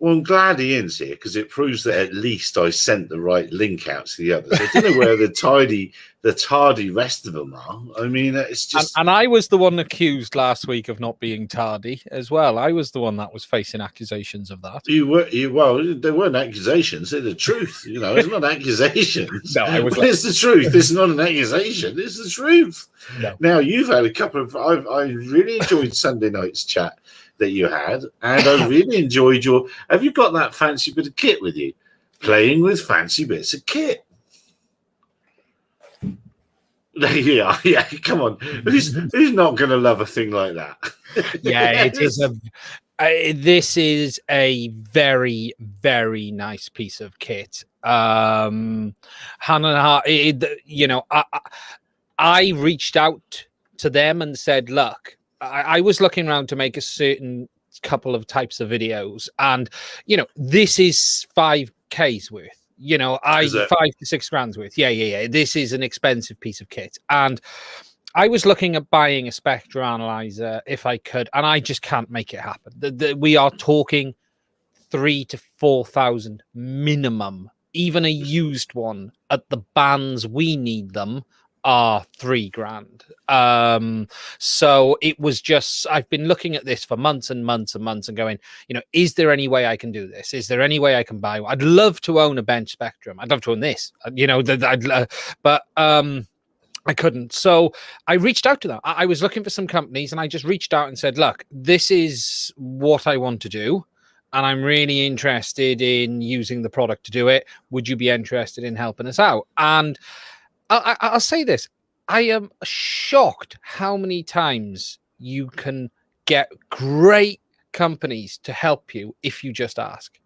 Well, I'm glad Ian's here because it proves that at least I sent the right link out to the others. I don't know where the tardy rest of them are. I mean, it's just. And I was the one accused last week of not being tardy as well. I was the one that was facing accusations of that. Well, they weren't accusations. They're the truth. You know, it's not accusations. No, I was. It's the truth. It's not an accusation. It's the truth. No. Now you've had a couple of. I really enjoyed Sunday night's chat that you had, and I really enjoyed your. Have you got that fancy bit of kit with you? Playing with fancy bits of kit. Yeah, come on. Who's not going to love a thing like that? Yeah, it is this is a very, very nice piece of kit. Hannah, you know, I reached out to them and said, look, I was looking around to make a certain couple of types of videos, and you know, this is 5K's worth. You know, 5 to 6 grand's worth. Yeah. This is an expensive piece of kit, and I was looking at buying a spectrum analyzer if I could, and I just can't make it happen. We are talking 3,000 to 4,000 minimum. Even a used one at the bands we need them are $3,000. So it was just, I've been looking at this for months and months and months and going, you know, is there any way I can do this? Is there any way I can buy one? I'd love to own a bench spectrum. I'd love to own this, you know, but I couldn't. So I reached out to them. I was looking for some companies, and I just reached out and said, look, this is what I want to do, and I'm really interested in using the product to do it. Would you be interested in helping us out? And I'll say this. I am shocked how many times you can get great companies to help you if you just ask.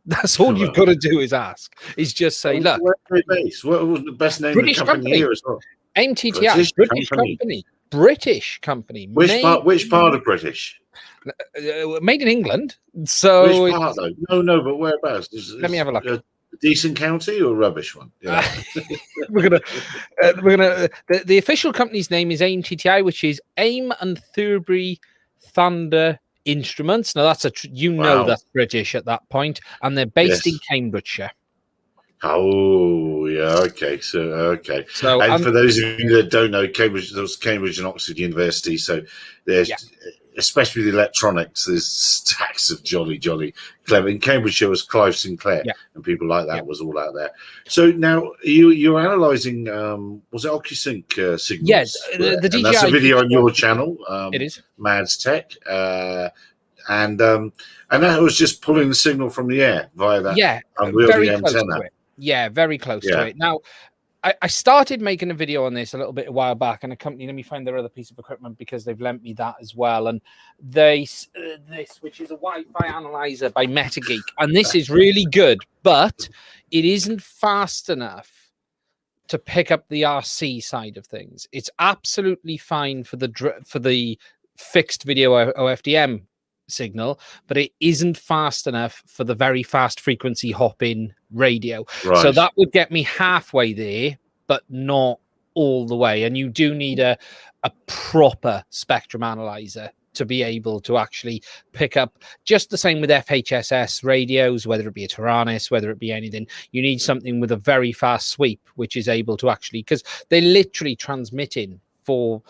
That's all you've got to do is ask. Is just say, look. Where are they based? What was the best name British of the company here as well? MTTI, British company. Which part of British? Made in England. So which part though? No, but whereabouts? Let me have a look. A decent county or a rubbish one? Yeah. we're gonna. The official company's name is AIM-TTI, which is AIM and Thurbury Thunder Instruments. Now that's that's British at that point, and they're based in Cambridgeshire. Oh, yeah, okay. So, and for those of you that don't know, Cambridge and Oxford University, so there's, especially the electronics, there's stacks of jolly clever. In Cambridgeshire was Clive Sinclair, and people like that was all out there. So now you're analysing, was it OcuSync signals? Yes, the DJI. That's a video on your channel. It is. Mads Tech. And that was just pulling the signal from the air via that unwieldy antenna. Yeah, very close to it. Now, I started making a video on this a little bit a while back, and a company, let me find their other piece of equipment because they've lent me that as well. And this, which is a Wi-Fi analyzer by Metageek, and this is really good, but it isn't fast enough to pick up the RC side of things. It's absolutely fine for the fixed video OFDM signal, but it isn't fast enough for the very fast frequency hop-in radio. Right. So that would get me halfway there, but not all the way. And you do need a proper spectrum analyzer to be able to actually pick up, just the same with FHSS radios, whether it be a Taranis, whether it be anything. You need something with a very fast sweep, which is able to actually, because they're literally transmitting for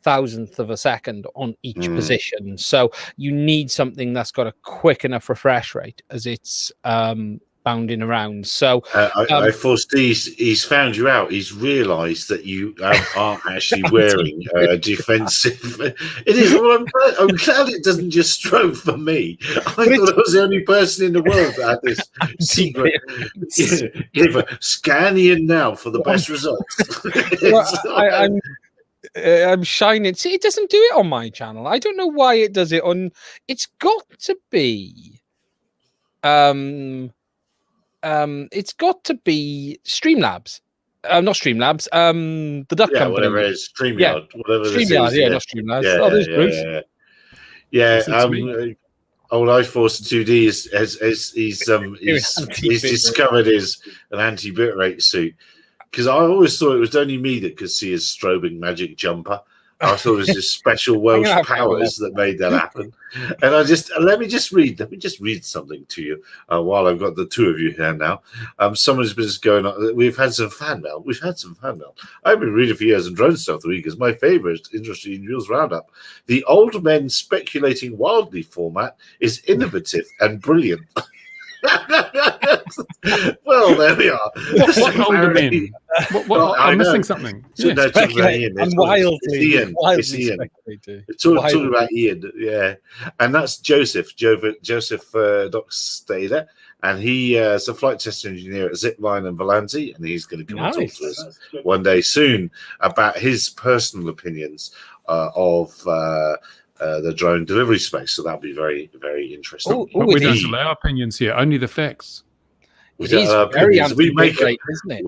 thousandth of a second on each position, so you need something that's got a quick enough refresh rate as it's bounding around. So I foresee he's found you out. He's realised that you aren't actually wearing defensive. It is. Well, I'm glad it doesn't just strobe for me. I thought I was the only person in the world that had this secret. Scan in now for the best results. I'm shining. See, it doesn't do it on my channel. I don't know why it does it on. It's got to be, it's got to be Streamlabs. Not Streamlabs. The duck company. Whatever it is, StreamYard. Whatever StreamYard. Is, not Streamlabs. There's Bruce. Old iForce 2D he's discovered an anti-bitrate suit. Because I always thought it was only me that could see his strobing magic jumper. I thought it was just special Welsh powers that made that happen. And let me just read something to you while I've got the two of you here now. Someone's been just going on. We've had some fan mail. I've been reading for years on Drone Stuff the Week is my favorite industry news roundup. The old men speculating wildly format is innovative and brilliant. Well, there we are. What older men? I'm missing something. Yes. No, talking about Ian. And wildly, it's Ian. Talking about Ian, yeah. And that's Joseph Dockstader, and he is a flight test engineer at Zipline and Volanti, and he's going to come and talk to us one day soon about his personal opinions of the drone delivery space. So that'll be very, very interesting. But we don't allow opinions here, only the facts. It is very anti-big, isn't it?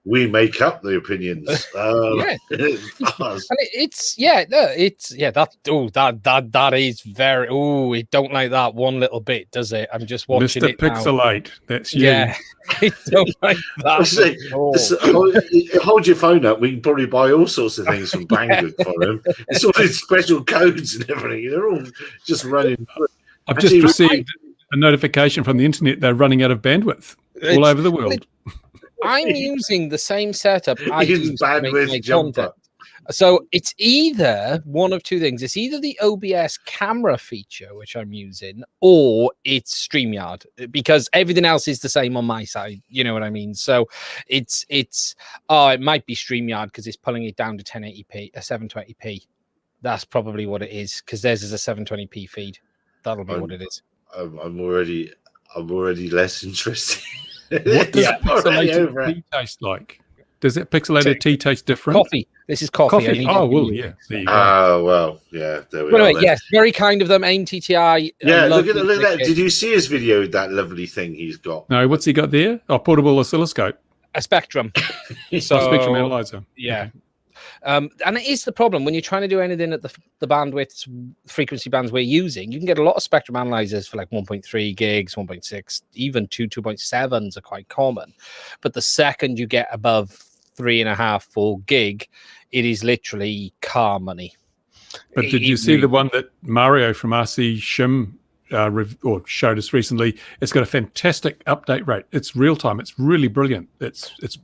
We make up the opinions. And that is very. Oh, it don't like that one little bit, does it? I'm just watching Mr. it Pixelate, now. That's you. Yeah, it don't like that. Hold your phone up. We can probably buy all sorts of things from Banggood for him. It's all these special codes and everything. They're all just running. I've just received a notification from the internet. They're running out of bandwidth all over the world. I'm using the same setup I use to make my jumper. content. So it's either one of two things. It's either the OBS camera feature, which I'm using, or it's StreamYard, because everything else is the same on my side. You know what I mean? So it might be StreamYard because it's pulling it down to 1080p, 720p. That's probably what it is, because theirs is a 720p feed. That'll be what it is. I'm already less interested. What does pixelated tea taste like? Does that pixelated tea taste different? Coffee. This is coffee. Oh, well, yeah. There you go. Oh, well, yeah. There we are. Anyway, yes, very kind of them. AIM TTI. Yeah, look at that. Did you see his video with that lovely thing he's got? No, what's he got there? Oh, portable oscilloscope. A Spectrum. Spectrum analyzer. Yeah. Okay. And it is the problem when you're trying to do anything at the bandwidth frequency bands we're using. You can get a lot of spectrum analyzers for like 1.3 gigs, 1.6, even 2.7s are quite common. But the second you get above 3.5, 4 gig, it is literally car money. But did you see the one that Mario from RC Shim showed us recently? It's got a fantastic update rate. It's real time. It's really brilliant. This is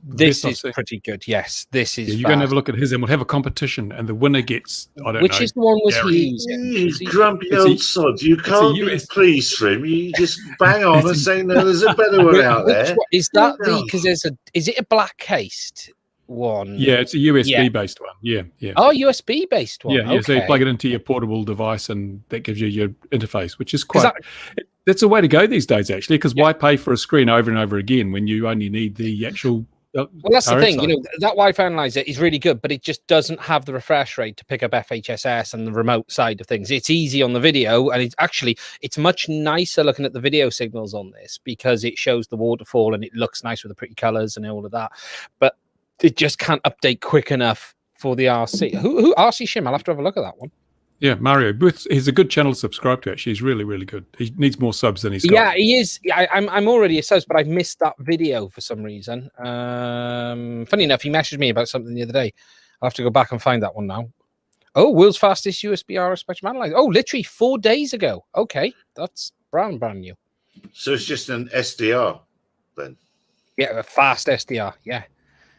pretty good. Yes, this is. You're going to have a look at his, and we'll have a competition, and the winner gets. I don't know. Which is the one was he using? Grumpy old sod. You can't be pleased for him. You just bang on and say no. There's a better one out there. Is that because is it a black cased one? Yeah, it's a USB based one. Yeah. Oh, USB based one. Yeah, okay. So you plug it into your portable device, and that gives you your interface, which is quite. That's a way to go these days, actually, because why pay for a screen over and over again when you only need the actual. Well, that's the thing. Side. That Wi-Fi analyzer is really good, but it just doesn't have the refresh rate to pick up FHSS and the remote side of things. It's easy on the video, and it's much nicer looking at the video signals on this because it shows the waterfall and it looks nice with the pretty colors and all of that. But it just can't update quick enough for the RC. Who RC Shim? I'll have to have a look at that one. Yeah, Mario. He's a good channel to subscribe to, actually. He's really, really good. He needs more subs than he's got. Yeah, he is. I'm already a subs, but I've missed that video for some reason. Funny enough, he messaged me about something the other day. I'll have to go back and find that one now. Oh, world's fastest USB RF spectrum analyzer. Oh, literally 4 days ago. Okay, that's brand new. So it's just an SDR then? Yeah, a fast SDR, yeah.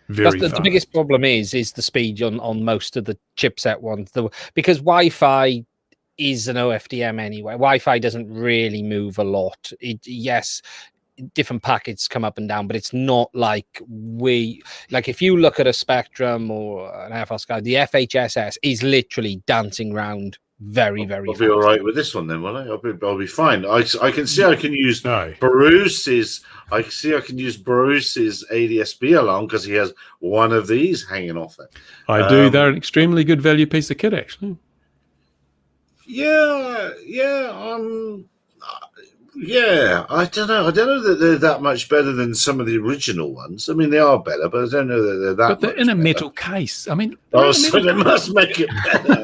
The biggest problem is the speed on most of the chipset ones. Because Wi-Fi is an OFDM anyway. Wi-Fi doesn't really move a lot. Yes, different packets come up and down, but it's not like if you look at a Spectrum or an FSK, the FHSS is literally dancing around very, very fast. I'll be all right with this one then, will I? I'll be fine. I can see I can use Bruce's. I can use Bruce's ADSB alarm because he has one of these hanging off it. I do. They're an extremely good value piece of kit, actually. Yeah. I don't know. I don't know that they're that much better than some of the original ones. I mean, they are better, but I don't know that they're that. But they're in a metal case. I mean, so they must make it better.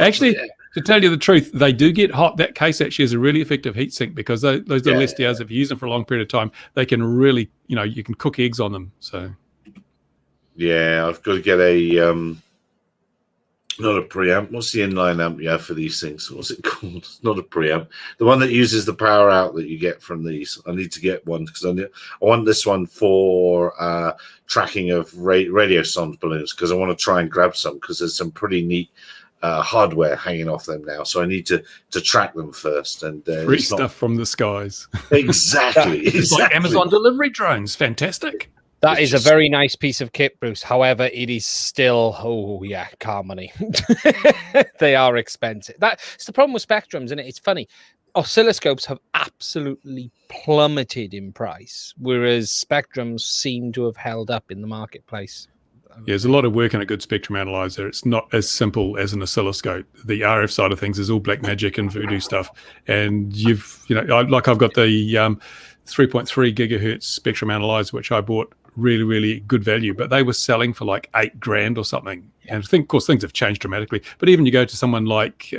Actually. Yeah. To tell you the truth, they do get hot. That case actually is a really effective heat sink because those little SDRs, if you use them for a long period of time, they can really, you can cook eggs on them. So, yeah, I've got to get a Not a preamp. What's the inline amp you have for these things? What's it called? It's not a preamp. The one that uses the power out that you get from these. I need to get one because I want this one for tracking of radio sound balloons, because I want to try and grab some, because there's some pretty neat hardware hanging off them now. So I need to track them first. And free stuff from the skies. Exactly. It's like Amazon delivery drones. Fantastic. That is a very nice piece of kit, Bruce. However, it is still, car money. They are expensive. That's the problem with Spectrums, isn't it? It's funny. Oscilloscopes have absolutely plummeted in price, whereas Spectrums seem to have held up in the marketplace. Yeah, there's a lot of work in a good spectrum analyzer. It's not as simple as an oscilloscope. The RF side of things is all black magic and voodoo stuff. And I've got the 3.3 gigahertz spectrum analyzer, which I bought really, really good value, but they were selling for like $8,000 or something. And I think, of course, things have changed dramatically. But even you go to someone like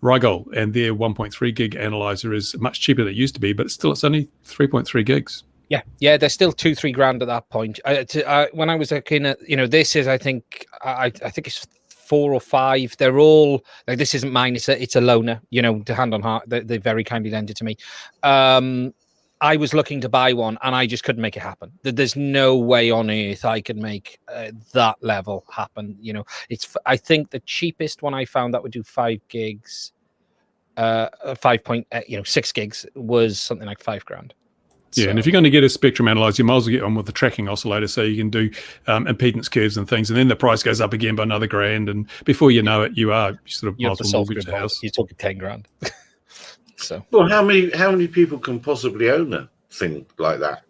Rigol, and their 1.3 gig analyzer is much cheaper than it used to be, but it's only 3.3 gigs. Yeah, they're still $2-3 at that point. When I was looking at, this is, I think it's 4 or 5. They're all like, this isn't mine. It's a loaner. To hand on heart, they very kindly lent it to me. I was looking to buy one, and I just couldn't make it happen. There's no way on earth I could make that level happen. I think the cheapest one I found that would do 5 gigs, 6 gigs was something like $5,000. Yeah, so, and if you're going to get a spectrum analyzer, you might as well get on with the tracking oscillator, so you can do impedance curves and things, and then the price goes up again by another $1,000, and before you know it, you might as well mortgage the house. You're talking $10,000. So, well, how many people can possibly own a thing like that?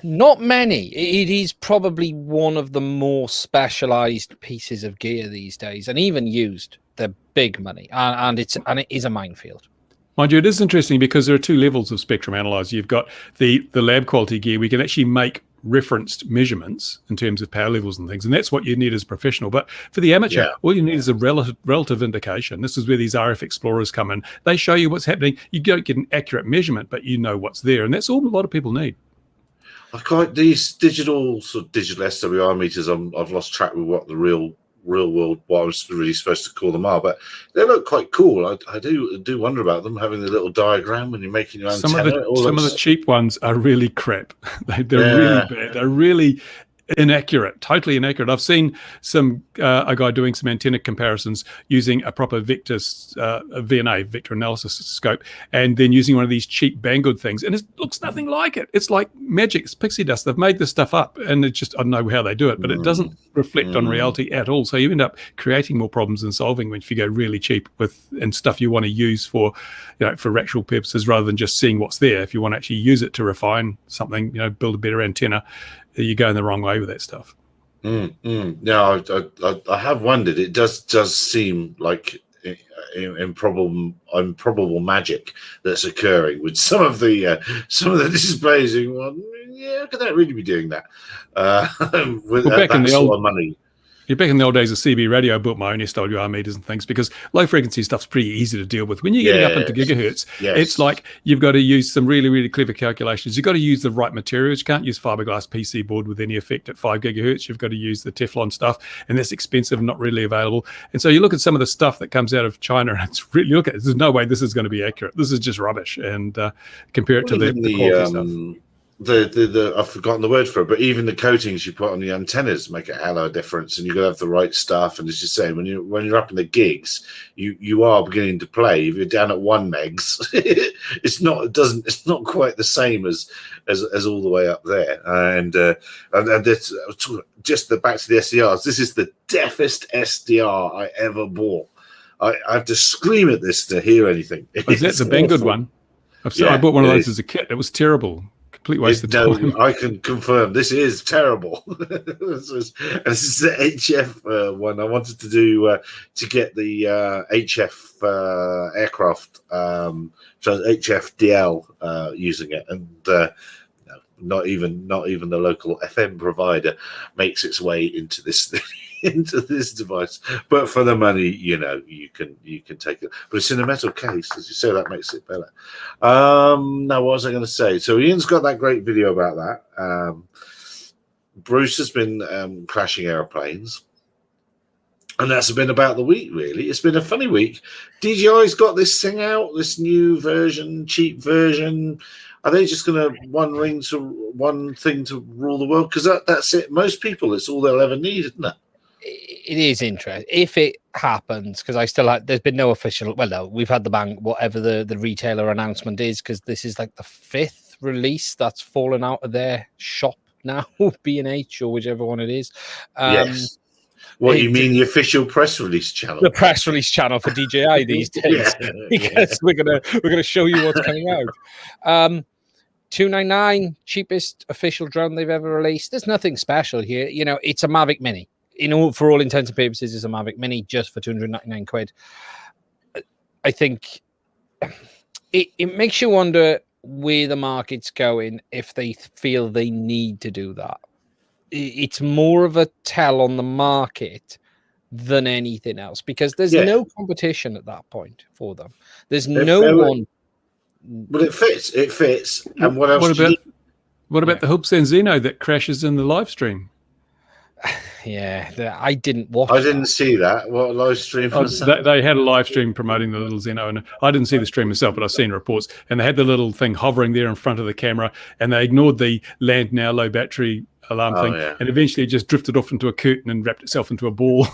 Not many. It is probably one of the more specialized pieces of gear these days, and even used, they're big money, and it is a minefield. Mind you, it is interesting because there are 2 levels of spectrum analyzer. You've got the lab quality gear. We can actually make referenced measurements in terms of power levels and things, and that's what you need as a professional. But for the amateur, all you need is a relative indication. This is where these RF explorers come in. They show you what's happening. You don't get an accurate measurement, but you know what's there, and that's all a lot of people need. I quite these digital SWR meters. I've lost track with what the real world, what I was really supposed to call them are, but they look quite cool. I do wonder about them, having the little diagram when you're making your antenna. Some of the cheap ones are really crap. They're really bad. They're really inaccurate, totally inaccurate. I've seen a guy doing some antenna comparisons using a proper VNA, vector analysis scope, and then using one of these cheap Banggood things, and it looks nothing like it. It's like magic. It's pixie dust. They've made this stuff up, and it's just, I don't know how they do it, but it doesn't reflect on reality at all. So you end up creating more problems than solving if you go really cheap and stuff you want to use for actual purposes, rather than just seeing what's there. If you want to actually use it to refine something, build a better antenna, you're going the wrong way with that stuff. No, I have wondered. It does seem like improbable magic that's occurring with some of the displays. Well, yeah, could that really be doing that? With back in the sort old of money. Yeah, back in the old days of CB radio, I built my own SWR meters and things because low frequency stuff's pretty easy to deal with. When you're getting up into gigahertz, it's like you've got to use some really, really clever calculations. You've got to use the right materials. You can't use fiberglass PC board with any effect at 5 gigahertz. You've got to use the Teflon stuff, and that's expensive and not really available. And so you look at some of the stuff that comes out of China, and it's really, there's no way this is going to be accurate. This is just rubbish. And compare it to the quality stuff. I've forgotten the word for it, but even the coatings you put on the antennas make a hell of a difference, and you've got to have the right stuff. And as you say, when you're up in the gigs, you are beginning to play. If you're down at 1 megs, it's not quite the same as all the way up there. And this, just back to the SDRs. This is the deafest SDR I ever bought. I have to scream at this to hear anything. Is that the Banggood one? I bought one of those as a kit. It was terrible. Complete waste of time. I can confirm this is terrible. This is the HF one. I wanted to do to get the HF aircraft, so HFDL using it, and not even the local FM provider makes its way into this into this device. But for the money, you can take it. But it's in a metal case, as you say, that makes it better. Now, what was I going to say? So Ian's got that great video about that. Bruce has been crashing airplanes. And that's been about the week, really. It's been a funny week. DJI's got this thing out, this new version, cheap version. Are they just going to one thing to rule the world? Because that's it. Most people, it's all they'll ever need, isn't it? It is interesting if it happens, because I still there's been no official. Well, no, we've had the bank, whatever the retailer announcement is, because this is like the 5th release that's fallen out of their shop now, B&H or whichever one it is. Yes. What you mean, the official press release channel? The press release channel for DJI these days, because we're gonna show you what's coming out. $299, cheapest official drone they've ever released. There's nothing special here. You know, it's a Mavic Mini. For all intents and purposes, it's a Mavic Mini just for 299 quid. I think it makes you wonder where the market's going if they feel they need to do that. It's more of a tell on the market than anything else, because there's no competition at that point for them. There's no one. But it fits. And what else? What about the Hubsen Zeno that crashes in the live stream? Yeah, I didn't watch. I didn't see that. What live stream was that? They had a live stream promoting the little Zeno, and I didn't see the stream myself, but I've seen reports. And they had the little thing hovering there in front of the camera, and they ignored the land now, low battery alarm thing, and eventually it just drifted off into a curtain and wrapped itself into a ball.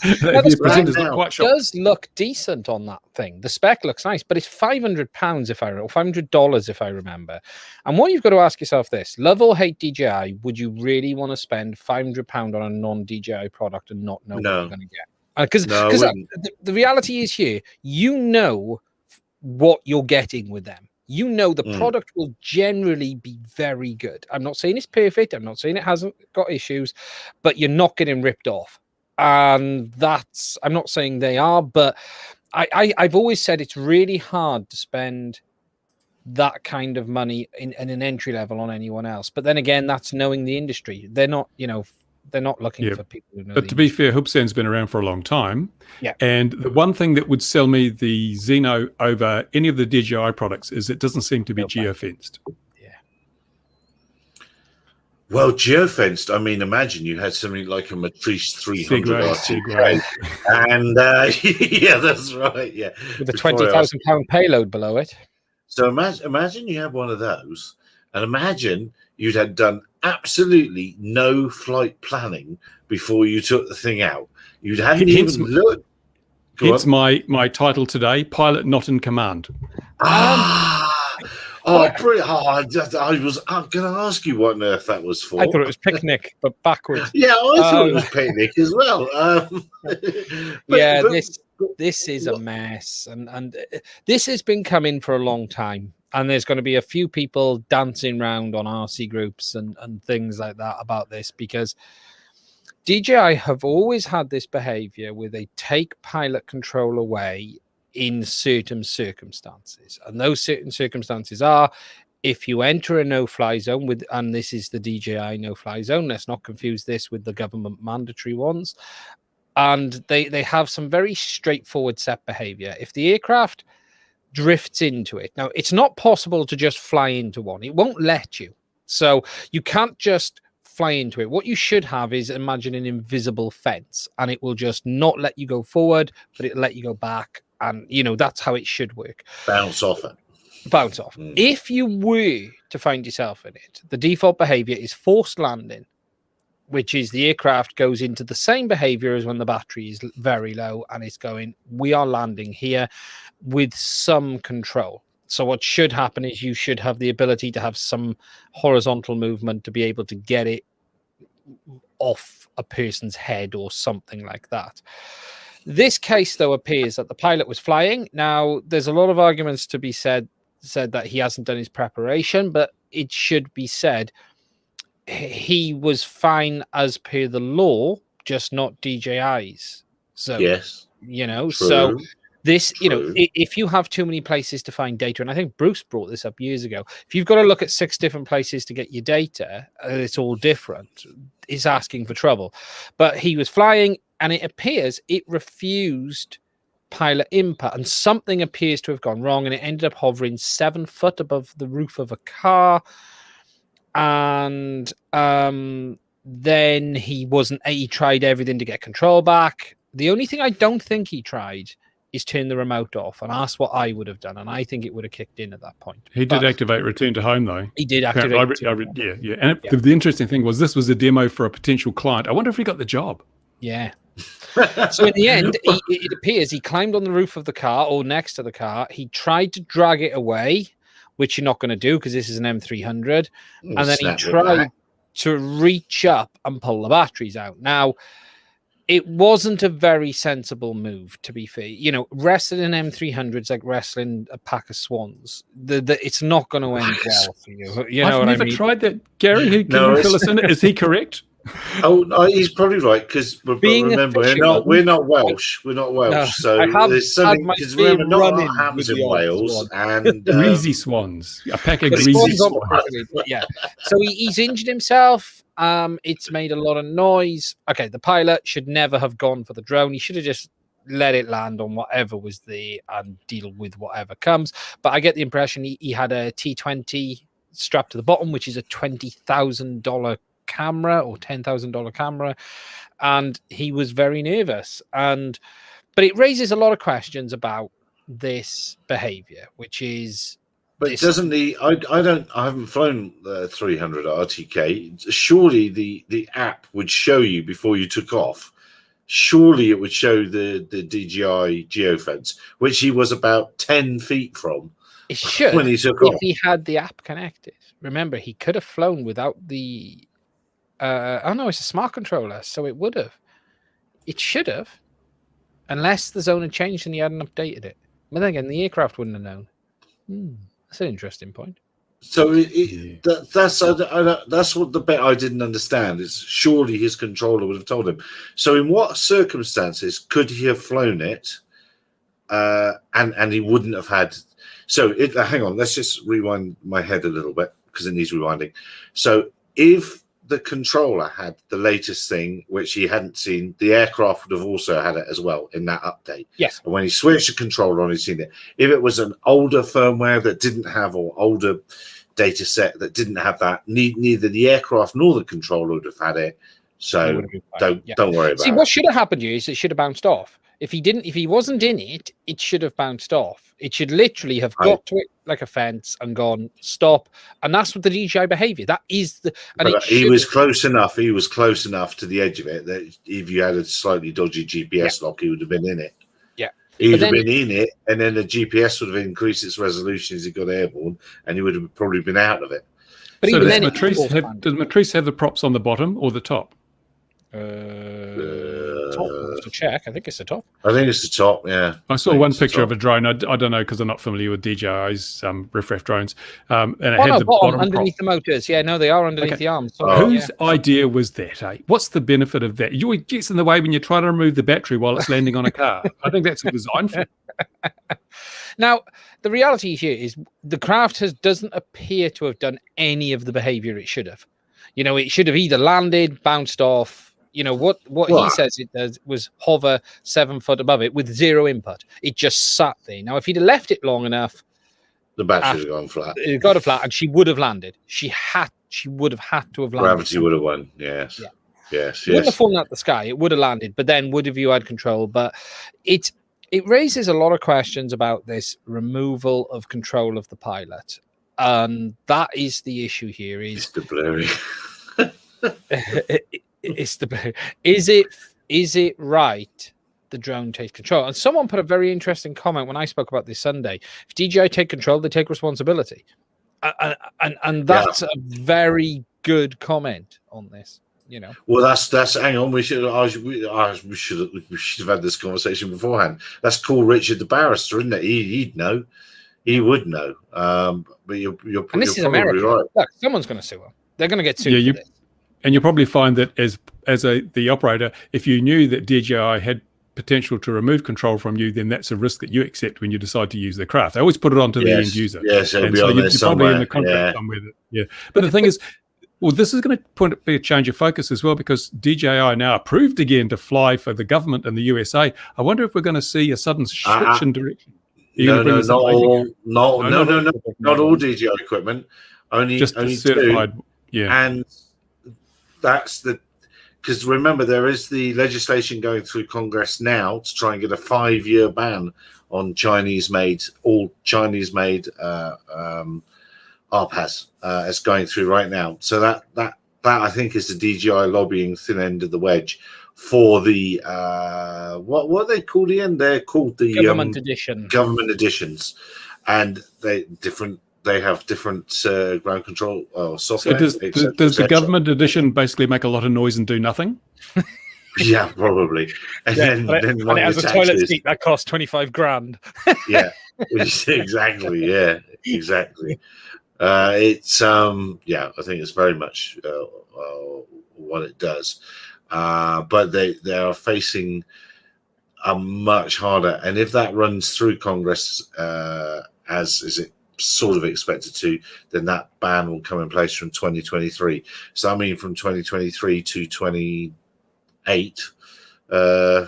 It does look decent on that thing. The spec looks nice, but it's £500 or $500 if I remember. And what you've got to ask yourself this: love or hate DJI, would you really want to spend £500 on a non-DJI product and not know what you're going to get? Because the reality is here, you know what you're getting with them. You know the product will generally be very good. I'm not saying it's perfect. I'm not saying it hasn't got issues, but you're not getting ripped off. And I'm not saying they are, but I've always said it's really hard to spend that kind of money in an entry level on anyone else. But then again, that's knowing the industry. They're not, they're not looking for people who know. But to be fair, Hubsen's been around for a long time. Yeah. And the one thing that would sell me the Zeno over any of the DJI products is it doesn't seem to be geofenced. Yeah. Well, geofenced, I mean, imagine you had something like a Matrice 300 RTK. And yeah, that's right. Yeah. With a £20,000 payload below it. So imagine you had one of those, and imagine you'd had done absolutely no flight planning before you took the thing out. You hadn't even looked. It's my title today: Pilot Not in Command. Brilliant. I was going to ask you what on earth that was for. I thought it was picnic, but backwards. Yeah, I thought it was picnic as well. This is a mess, and this has been coming for a long time. And there's going to be a few people dancing around on RC groups and things like that about this, because DJI have always had this behavior where they take pilot control away in certain circumstances. And those certain circumstances are if you enter a no-fly zone and this is the DJI no-fly zone. Let's not confuse this with the government mandatory ones. And they have some very straightforward set behavior. If the aircraft drifts into it. Now, it's not possible to just fly into one. It won't let you. So you can't just fly into it. What you should have is imagine an invisible fence, and it will just not let you go forward, but it'll let you go back. And, that's how it should work. Bounce off it. Bounce off. If you were to find yourself in it, the default behavior is forced landing, which is the aircraft goes into the same behavior as when the battery is very low and it's going, we are landing here with some control. So what should happen is you should have the ability to have some horizontal movement to be able to get it off a person's head or something like that. This case, though, appears that the pilot was flying. Now, there's a lot of arguments to be said that he hasn't done his preparation, but it should be said he was fine as per the law, just not DJI's. So, yes, true. So this, if you have too many places to find data, and I think Bruce brought this up years ago, if you've got to look at 6 different places to get your data, it's all different. It's asking for trouble. But he was flying, and it appears it refused pilot input, and something appears to have gone wrong, and it ended up hovering 7 foot above the roof of a car. And Then he tried everything to get control back. The only thing I don't think he tried is turn the remote off, and that's what I would have done, and I think it would have kicked in at that point. He did activate return to home, though. He did activate. Yeah. And the interesting thing was this was a demo for a potential client. I wonder if he got the job. Yeah. So in the end, it appears he climbed on the roof of the car or next to the car. He tried to drag it away, which you're not going to do because this is an M300. And then he tried to reach up and pull the batteries out. Now, it wasn't a very sensible move, to be fair. You know, wrestling an M300 is like wrestling a pack of swans. It's not going to end well for you. You know I've never tried that. Gary, can you fill us in? Is he correct? Oh, he's probably right because remember we're not Welsh. We're not Welsh, no, so there's something. Because remember, not what happens in Wales and greasy swans. A pack of greasy swans. Yeah. So he's injured himself. It's made a lot of noise. Okay, the pilot should never have gone for the drone. He should have just let it land on whatever was there and deal with whatever comes. But I get the impression he had a T20 strapped to the bottom, which is a $20,000 camera or $10,000 camera, and he was very nervous. But it raises a lot of questions about this behavior, which is. But doesn't I haven't flown the 300 RTK. Surely the app would show you before you took off. Surely it would show the DJI geofence, which he was about 10 feet from. It should when he took off. If he had the app connected. Remember, he could have flown without the. Oh no, it's a smart controller, so it would have. It should have, unless the zone had changed and he hadn't updated it. But then again, the aircraft wouldn't have known. That's an interesting point. So that's what the bit I didn't understand is. Surely his controller would have told him. So in what circumstances could he have flown it, and he wouldn't have had? So hang on, let's just rewind my head a little bit because it needs rewinding. So if the controller had the latest thing, which he hadn't seen, the aircraft would have also had it as well in that update. Yes. And when he switched the controller on, he'd seen it. If it was an older firmware that didn't have, or older data set that didn't have that, neither the aircraft nor the controller would have had it. So don't worry about it. See, what should have happened to you is it should have bounced off. If he wasn't in it, it should have bounced off. It should literally have got to it like a fence and gone stop. And that's what the DJI behavior. That is the. And he was close enough. He was close enough to the edge of it that if you had a slightly dodgy GPS lock, he would have been in it. Yeah, he would have been in it, and then the GPS would have increased its resolution as he got airborne, and he would have probably been out of it. But so even does then, does Matrice have the props on the bottom or the top? Top. To check. I think it's the top. I think it's the top. Yeah. I saw one picture of a drone. I don't know because I'm not familiar with DJI's riff-raff drones. And it had the bottom underneath the motors. Yeah, no, they are underneath the arms. So, whose idea was that? Eh? What's the benefit of that? It gets in the way when you're trying to remove the battery while it's landing on a car. I think that's designed for. Now, the reality here is the craft doesn't appear to have done any of the behavior it should have. You know, it should have either landed, bounced off. You know, what he says it does was hover 7 foot above it with zero input. It just sat there. Now, if he'd have left it long enough, the battery would have gone flat. It got a flat, and she would have landed. She would have had to have landed. Gravity would have won. Yes. Yeah. Yes. It wouldn't have fallen out the sky. It would have landed, but then would have you had control? But it raises a lot of questions about this removal of control of the pilot. And that is the issue here. Is the blurry. Is it right the drone takes control? And someone put a very interesting comment when I spoke about this Sunday. If DJI take control, they take responsibility. And that's a very good comment on this. You know. Well, that's. Hang on, we should have had this conversation beforehand. That's called Richard the barrister, isn't it? He'd know. He would know. But you're and this is America. Right. Look, someone's going to sue him. They're going to get sued. For this. And you'll probably find that as the operator, if you knew that DJI had potential to remove control from you, then that's a risk that you accept when you decide to use the craft. They always put it onto the end user. Yes, and so you're probably in the contract somewhere. But the thing is, well, this is going to be a change of focus as well because DJI now approved again to fly for the government in the USA. I wonder if we're going to see a sudden switch in direction. No, not all DJI equipment. Only certified. Yeah, and because remember, there is the legislation going through Congress now to try and get a 5-year ban on all Chinese-made RPAS. It's going through right now. So that I think is the DJI lobbying thin end of the wedge for the what are they called again? They're called the government edition. Government editions, and they have different ground control software. So does the government edition basically make a lot of noise and do nothing? Yeah, probably. And then it has a toilet seat that costs 25 grand. Yeah, exactly. Yeah, exactly. It's I think it's very much what it does, but they are facing a much harder. And if that runs through Congress, as is it sort of expected to, then that ban will come in place from 2023. So I mean, from 2023 to 28, no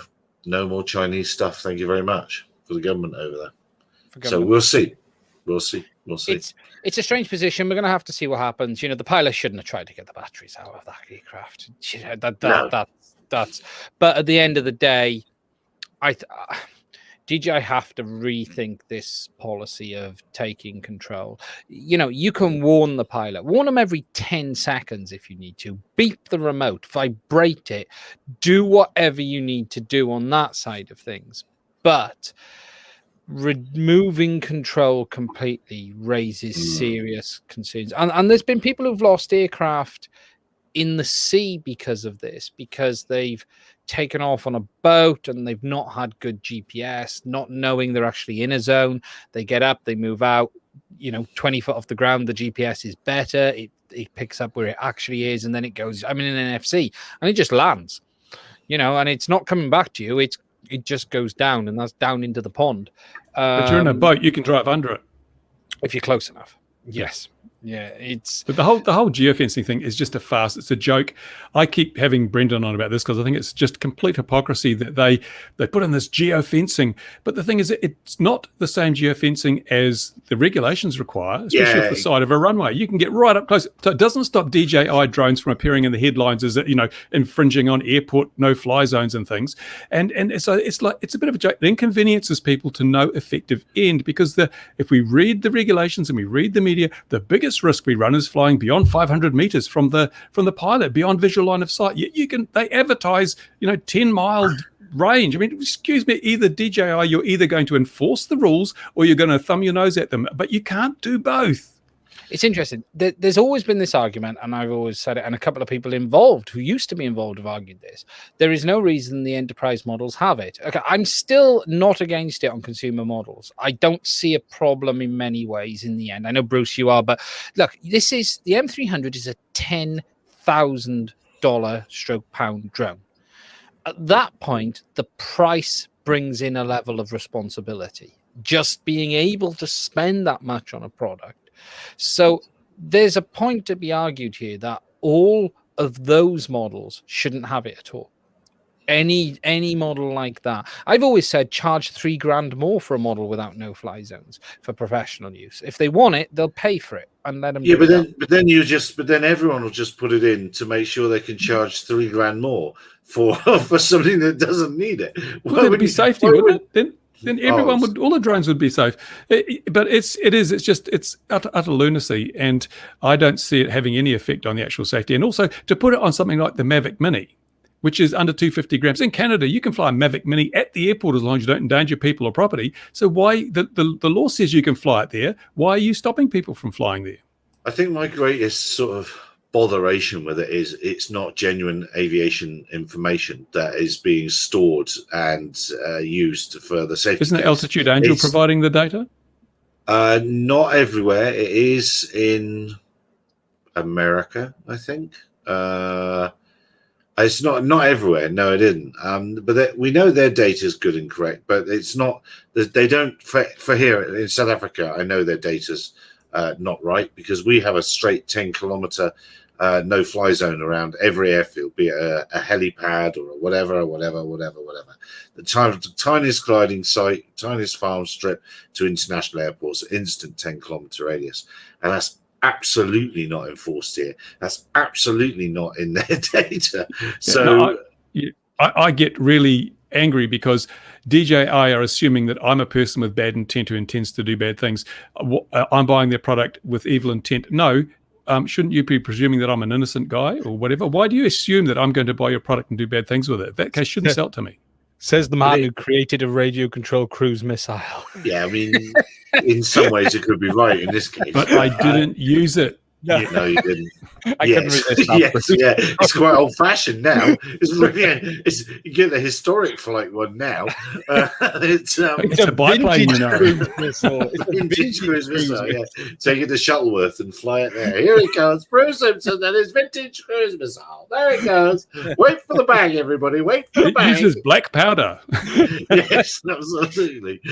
more Chinese stuff. Thank you very much for the government over there. So we'll see. It's a strange position. We're going to have to see what happens. You know, the pilot shouldn't have tried to get the batteries out of that aircraft. You know, that's. But at the end of the day, DJI have to rethink this policy of taking control. You know, you can warn the pilot, warn them every 10 seconds if you need to, beep the remote, vibrate it, do whatever you need to do on that side of things. But removing control completely raises serious concerns. And there's been people who've lost aircraft in the sea because of this, because they've taken off on a boat and they've not had good GPS, not knowing they're actually in a zone. They get up, they move out, 20 foot off the ground, the GPS is better. It picks up where it actually is, and then it goes, I'm in an NFC, and it just lands, and it's not coming back to you. It just goes down, and that's down into the pond. But you're in a boat, you can drive under it. If you're close enough. Yes. Yeah, but the whole geofencing thing is just a farce. It's a joke. I keep having Brendan on about this because I think it's just complete hypocrisy that they put in this geofencing. But the thing is, it's not the same geofencing as the regulations require, especially off the side of a runway. You can get right up close. So it doesn't stop DJI drones from appearing in the headlines as infringing on airport no-fly zones and things. And so it's a bit of a joke. It inconveniences people to no effective end, because if we read the regulations and we read the media, the biggest risk we run is flying beyond 500 meters from the pilot, beyond visual line of sight. They advertise 10-mile range. I mean, excuse me, either DJI, you're either going to enforce the rules or you're going to thumb your nose at them, but you can't do both. It's interesting. There's always been this argument, and I've always said it, and a couple of people involved who used to be involved have argued this. There is no reason the enterprise models have it. Okay, I'm still not against it on consumer models. I don't see a problem in many ways in the end. I know, Bruce, you are, but look, the M300 is a $10,000/pound drone. At that point, the price brings in a level of responsibility. Just being able to spend that much on a product. So there's a point to be argued here that all of those models shouldn't have it at all. Any model like that. I've always said charge $3,000 more for a model without no-fly zones for professional use. If they want it, they'll pay for it and let them. Yeah, but then everyone will just put it in to make sure they can charge $3,000 more for something that doesn't need it. Well, it'd be safety, wouldn't it? Then everyone all the drones would be safe. But it's utter lunacy, and I don't see it having any effect on the actual safety. And also, to put it on something like the Mavic Mini, which is under 250 grams. In Canada, you can fly a Mavic Mini at the airport as long as you don't endanger people or property. So why the law says you can fly it there? Why are you stopping people from flying there? I think my greatest sort of botheration with it is it's not genuine aviation information that is being stored and used for the safety. Isn't it Altitude Angel providing the data? Not everywhere. It is in America, I think. It's not everywhere. No, it isn't. But we know their data is good and correct, but it's not. They don't for here in South Africa. I know their data's not right, because we have a straight 10-kilometer no-fly zone around every airfield, be it a helipad or whatever. The tiniest gliding site, tiniest farm strip to international airports, instant 10-kilometer radius, and that's absolutely not enforced here. That's absolutely not in their data. So I get really angry because DJI are assuming that I'm a person with bad intent who intends to do bad things. I'm buying their product with evil intent. No, shouldn't you be presuming that I'm an innocent guy or whatever? Why do you assume that I'm going to buy your product and do bad things with it? In that case, shouldn't sell it to me. Says the man who created a radio-controlled cruise missile. Yeah, I mean, in some ways it could be right in this case. But I didn't use it. No, you didn't. I couldn't resist that. Yes, yeah. It's quite old-fashioned now. It's really, you get the historic flight one now. It's a biplane, you know. Missile. It's a vintage cruise missile. Yeah, take it to Shuttleworth and fly it there. Here it goes, Bruce Simpson and his vintage cruise missile. There it goes. Wait for the bang, everybody. Wait for the bang. It uses black powder. Yes, absolutely.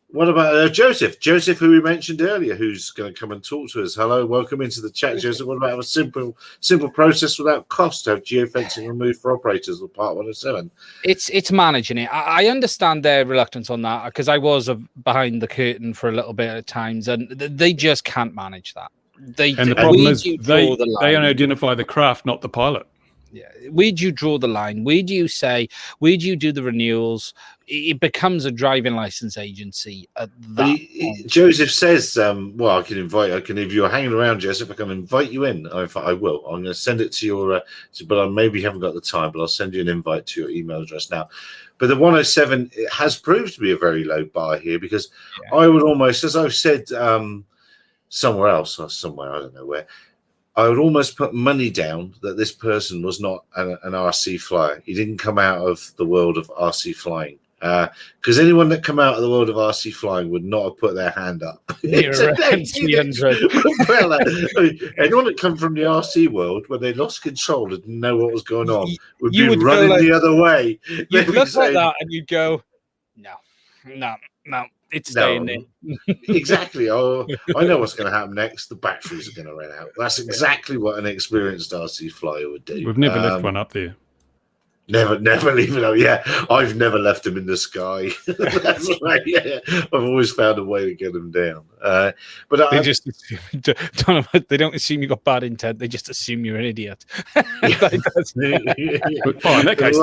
What about Joseph? Joseph, who we mentioned earlier, who's going to come and talk to us. Hello, welcome into the chat, Joseph. What about a simple process without cost to have geofencing removed for operators with Part 107? It's managing it. I understand their reluctance on that because I was behind the curtain for a little bit at times, and they just can't manage that. And the problem is they only identify the craft, not the pilot. Yeah. Where do you draw the line? Where do you say, where do you do the renewals? It becomes a driving license agency at that point. Joseph says, well, if you're hanging around, Joseph, I can invite you in. I will. I'm going to send it to your, but I maybe haven't got the time, but I'll send you an invite to your email address now. But the 107 it has proved to be a very low bar here because I would almost, as I've said somewhere else, or somewhere, I don't know where, I would almost put money down that this person was not an RC flyer. He didn't come out of the world of RC flying. Because anyone that come out of the world of RC flying would not have put their hand up. Around 300. Anyone that come from the RC world, when they lost control and didn't know what was going on, would be would running the other way. You'd look like that and you'd go, no. It's staying there. Exactly. Oh, I know what's going to happen next. The batteries are going to run out. That's exactly what an experienced RC flyer would do. We've never left one up there. Never leave it up. Yeah, I've never left him in the sky. That's right. Yeah, I've always found a way to get him down. But they just assume, they don't assume you got bad intent. They just assume you're an idiot. But in that case,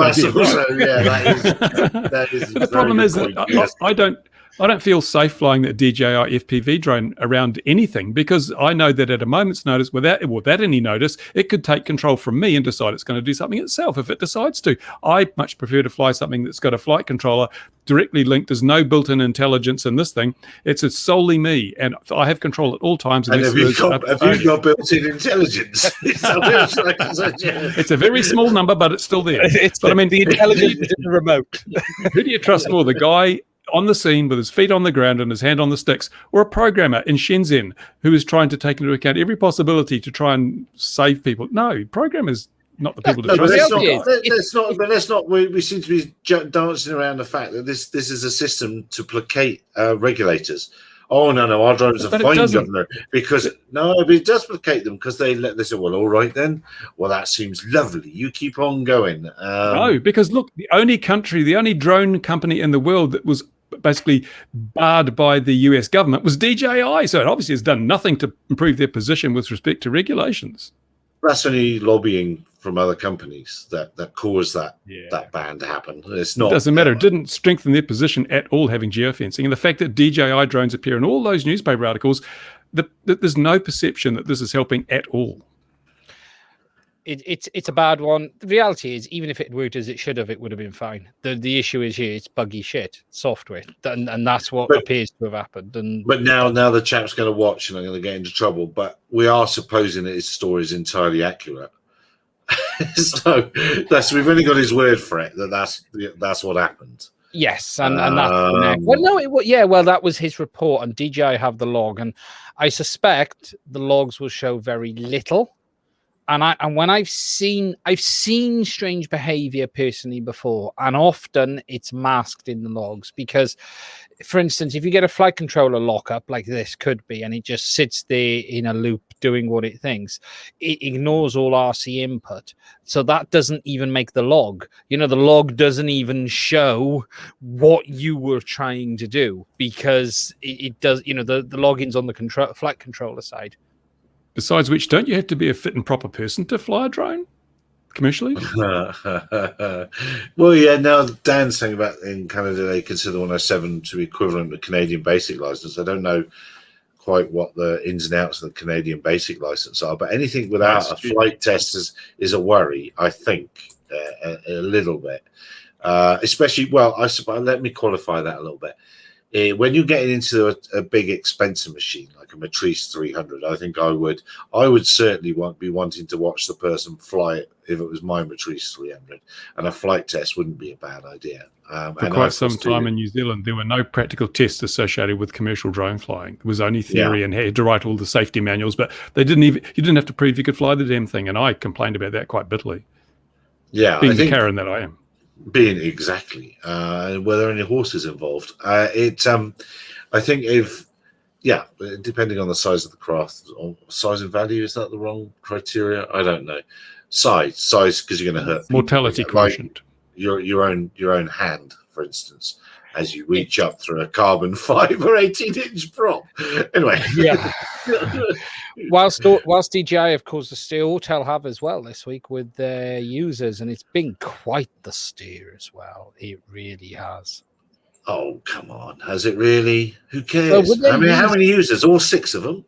that is the problem is that I don't feel safe flying that DJI FPV drone around anything because I know that at a moment's notice, without any notice, it could take control from me and decide it's going to do something itself if it decides to. I much prefer to fly something that's got a flight controller directly linked. There's no built-in intelligence in this thing. It's solely me, and I have control at all times. And have you got built-in intelligence? It's a very small number, but it's still there. The intelligence is in the remote. Who do you trust more, the guy on the scene with his feet on the ground and his hand on the sticks, or a programmer in Shenzhen who is trying to take into account every possibility to try and save people? No, programmers not the people to trust. We seem to be dancing around the fact that this is a system to placate regulators. Oh no, our drones are fine, Governor, because it does placate them because they say, well, all right then. Well, that seems lovely. You keep on going. No, because look, the only drone company in the world that was basically barred by the US government was DJI. So it obviously has done nothing to improve their position with respect to regulations. That's only lobbying from other companies that caused that ban to happen. It's not. It doesn't matter. It didn't strengthen their position at all having geofencing. And the fact that DJI drones appear in all those newspaper articles, there's no perception that this is helping at all. It's a bad one. The reality is, even if it worked as it should have, it would have been fine. The issue is here, it's buggy shit software, and that's what appears to have happened. But now the chap's going to watch and I'm going to get into trouble. But we are supposing that his story is entirely accurate. So we've only got his word for it. That's what happened. Yes, and that's well, that was his report, and DJI have the log, and I suspect the logs will show very little. And when I've seen strange behavior personally before, and often it's masked in the logs because, for instance, if you get a flight controller lockup like this could be, and it just sits there in a loop doing what it thinks, it ignores all RC input. So that doesn't even make the log. The log doesn't even show what you were trying to do because it does, the login's on the flight controller side. Besides which, don't you have to be a fit and proper person to fly a drone commercially? Well, yeah. Now Dan's saying about in Canada they consider 107 to be equivalent to Canadian basic license. I don't know quite what the ins and outs of the Canadian basic license are, but anything without a flight test is a worry. I think a little bit, especially. Well, I suppose let me qualify that a little bit. When you're getting into a big expensive machine like a Matrice 300, I think I would certainly be wanting to watch the person fly it if it was my Matrice 300, and a flight test wouldn't be a bad idea. For quite some time in New Zealand, there were no practical tests associated with commercial drone flying. There was only theory, and had to write all the safety manuals, but you didn't have to prove you could fly the damn thing, and I complained about that quite bitterly. Yeah, being the Karen that I am. Being exactly, were there any horses involved? I think depending on the size of the craft, or size and value, is that the wrong criteria? I don't know. Size, because you're going to hurt. Mortality quotient. Like your own hand, for instance, as you reach up through a carbon fiber 18-inch prop. Anyway, yeah. Whilst DJI, of course, the Steertel have as well this week with their users, and it's been quite the steer as well. It really has. Oh, come on. Has it really? Who cares? How many users? All 6 of them?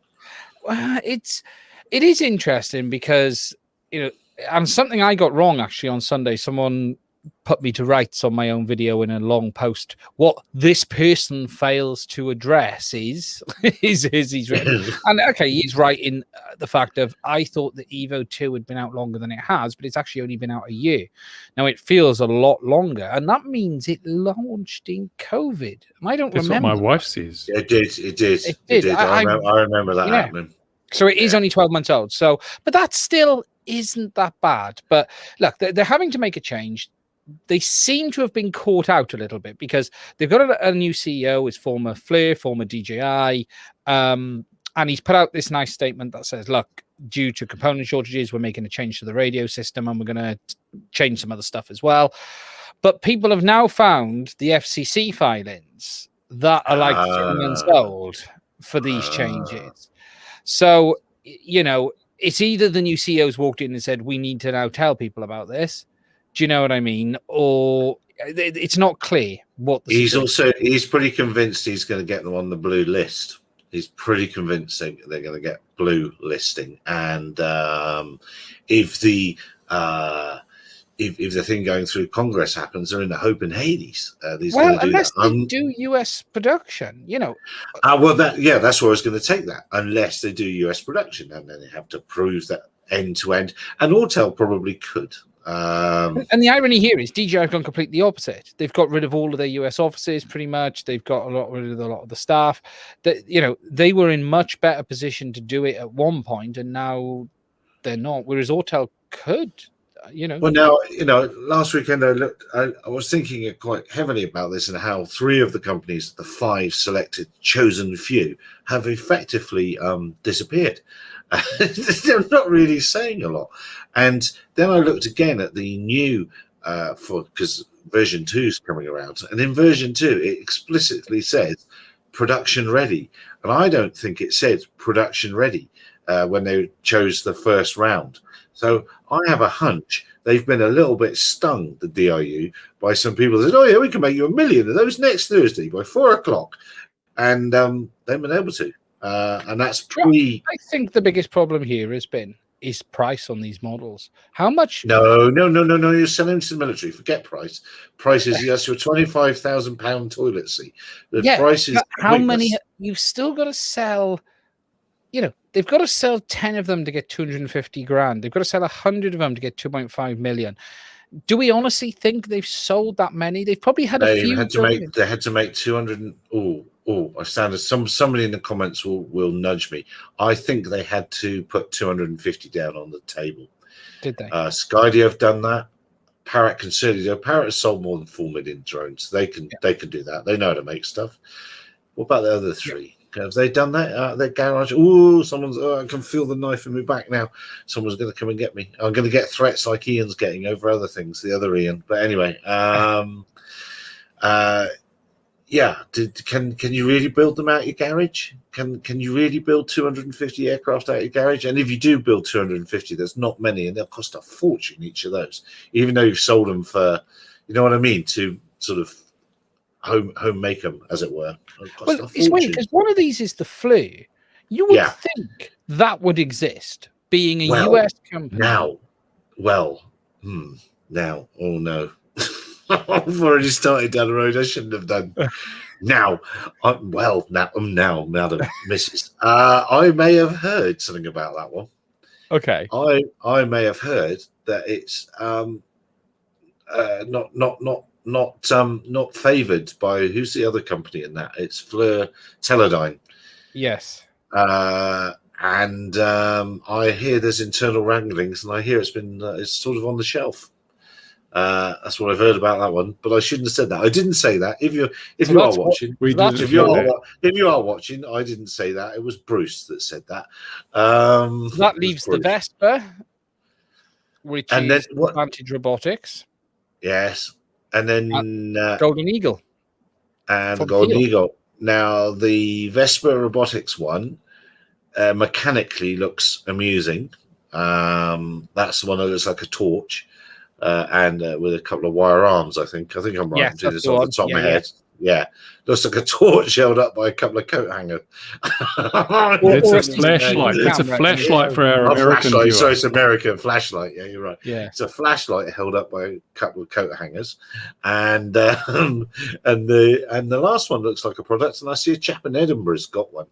It is interesting because, and something I got wrong actually on Sunday. Someone put me to rights on my own video in a long post. What this person fails to address is he's written. And okay, he's right in the fact of, I thought the Evo 2 had been out longer than it has, but it's actually only been out a year. Now it feels a lot longer, and that means it launched in COVID. And I don't remember. That's what my wife says. It did. I remember that happening. So it is only 12 months old. So, but that still isn't that bad. But look, they're having to make a change. They seem to have been caught out a little bit because they've got a new CEO, is former FLIR, former DJI, and he's put out this nice statement that says, look, due to component shortages, we're making a change to the radio system and we're going to change some other stuff as well. But people have now found the FCC filings that are like 3 months old for these changes. So, it's either the new CEO's walked in and said, we need to now tell people about this. Do you know what I mean? Or it's not clear what the he's pretty convinced he's going to get them on the blue list. He's pretty convinced they're going to get blue listing. And if the thing going through Congress happens, they're in the hope and Hades. Unless they do US production, that's where I was going to take that. Unless they do US production, and then they have to prove that end to end. And Autel probably could. And the irony here is DJI have gone completely opposite. They've got rid of all of their US offices pretty much. They've got rid of a lot of the staff. That they were in much better position to do it at one point, and now they're not. Whereas Autel could, Well, now last weekend I was thinking quite heavily about this and how 3 of the companies, the 5 selected chosen few, have effectively disappeared. They're not really saying a lot. And then I looked again at the new because version 2 is coming around, and in version 2 it explicitly says production ready, and I don't think it said production ready when they chose the first round. So I have a hunch they've been a little bit stung, the DIU, by some people that said, oh yeah, we can make you 1 million of those next Thursday by 4:00, and they've been able to. And that's I think the biggest problem here is price on these models. How much? No. You're selling to the military. Forget price. Price is your £25,000 toilet seat. The price is how many? You've still got to sell. They've got to sell 10 of them to get 250 grand. They've got to sell 100 of them to get 2.5 million. Do we honestly think they've sold that many? They've probably had a few. They had to make 200. I stand as somebody in the comments will nudge me. I think they had to put 250 down on the table. Did they? Skydio have done that. Parrot can certainly do. Parrot has sold more than 4 million drones. They can do that. They know how to make stuff. What about the other three? Have they done that? Their garage. Oh, someone's. Oh, I can feel the knife in my back now. Someone's going to come and get me. I'm going to get threats like Ian's getting over other things. The other Ian. But anyway, yeah. Can you really build them out your garage? Can you really build 250 aircraft out your garage? And if you do build 250, there's not many, and they'll cost a fortune each of those. Even though you've sold them for, you know what I mean, to sort of home make them, as it were. Well, it's weird because one of these is the Flu. You would think that would exist, being a US company. Now, oh no. I've already started down the road I shouldn't have done. Now, madam, Mrs. I may have heard something about that one. Okay. I may have heard that it's not favoured by, who's the other company in that? It's Fleur Teledyne. Yes. And I hear there's internal wranglings, and I hear it's sort of on the shelf. That's what I've heard about that one, but I shouldn't have said that. I didn't say that. If you are watching, I didn't say that. It was Bruce that said that. That leaves the Vespa, which is Advantage Robotics. Yes, and then Golden Eagle. And the Golden Eagle. Now, the Vespa Robotics one mechanically looks amusing. That's the one that looks like a torch. And with a couple of wire arms, I think I'm right. Yes, It's off the top of my head. Yeah, looks like a torch held up by a couple of coat hangers. It's a flashlight. It's a flashlight for our American viewers. So it's American flashlight. Yeah, you're right. Yeah, it's a flashlight held up by a couple of coat hangers, and the last one looks like a product. And I see a chap in Edinburgh's got one,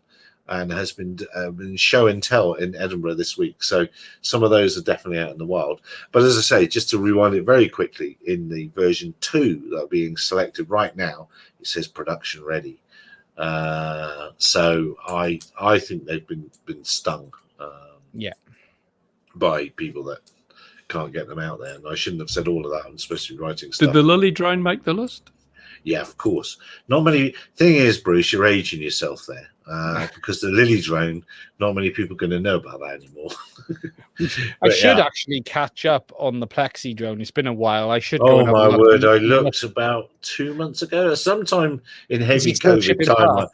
and has been show and tell in Edinburgh this week. So some of those are definitely out in the wild. But as I say, just to rewind it very quickly, in the version 2 that are being selected right now, it says production ready. So I think they've been stung by people that can't get them out there. And I shouldn't have said all of that. I'm supposed to be writing stuff. Did the Lily drone make the list? Yeah, of course. Not many. Thing is, Bruce, you're aging yourself there. Because the Lily drone, not many people are going to know about that anymore. I should actually catch up on the Plexi drone. It's been a while. I should. Oh my word! I looked about 2 months ago, sometime in heavy COVID time.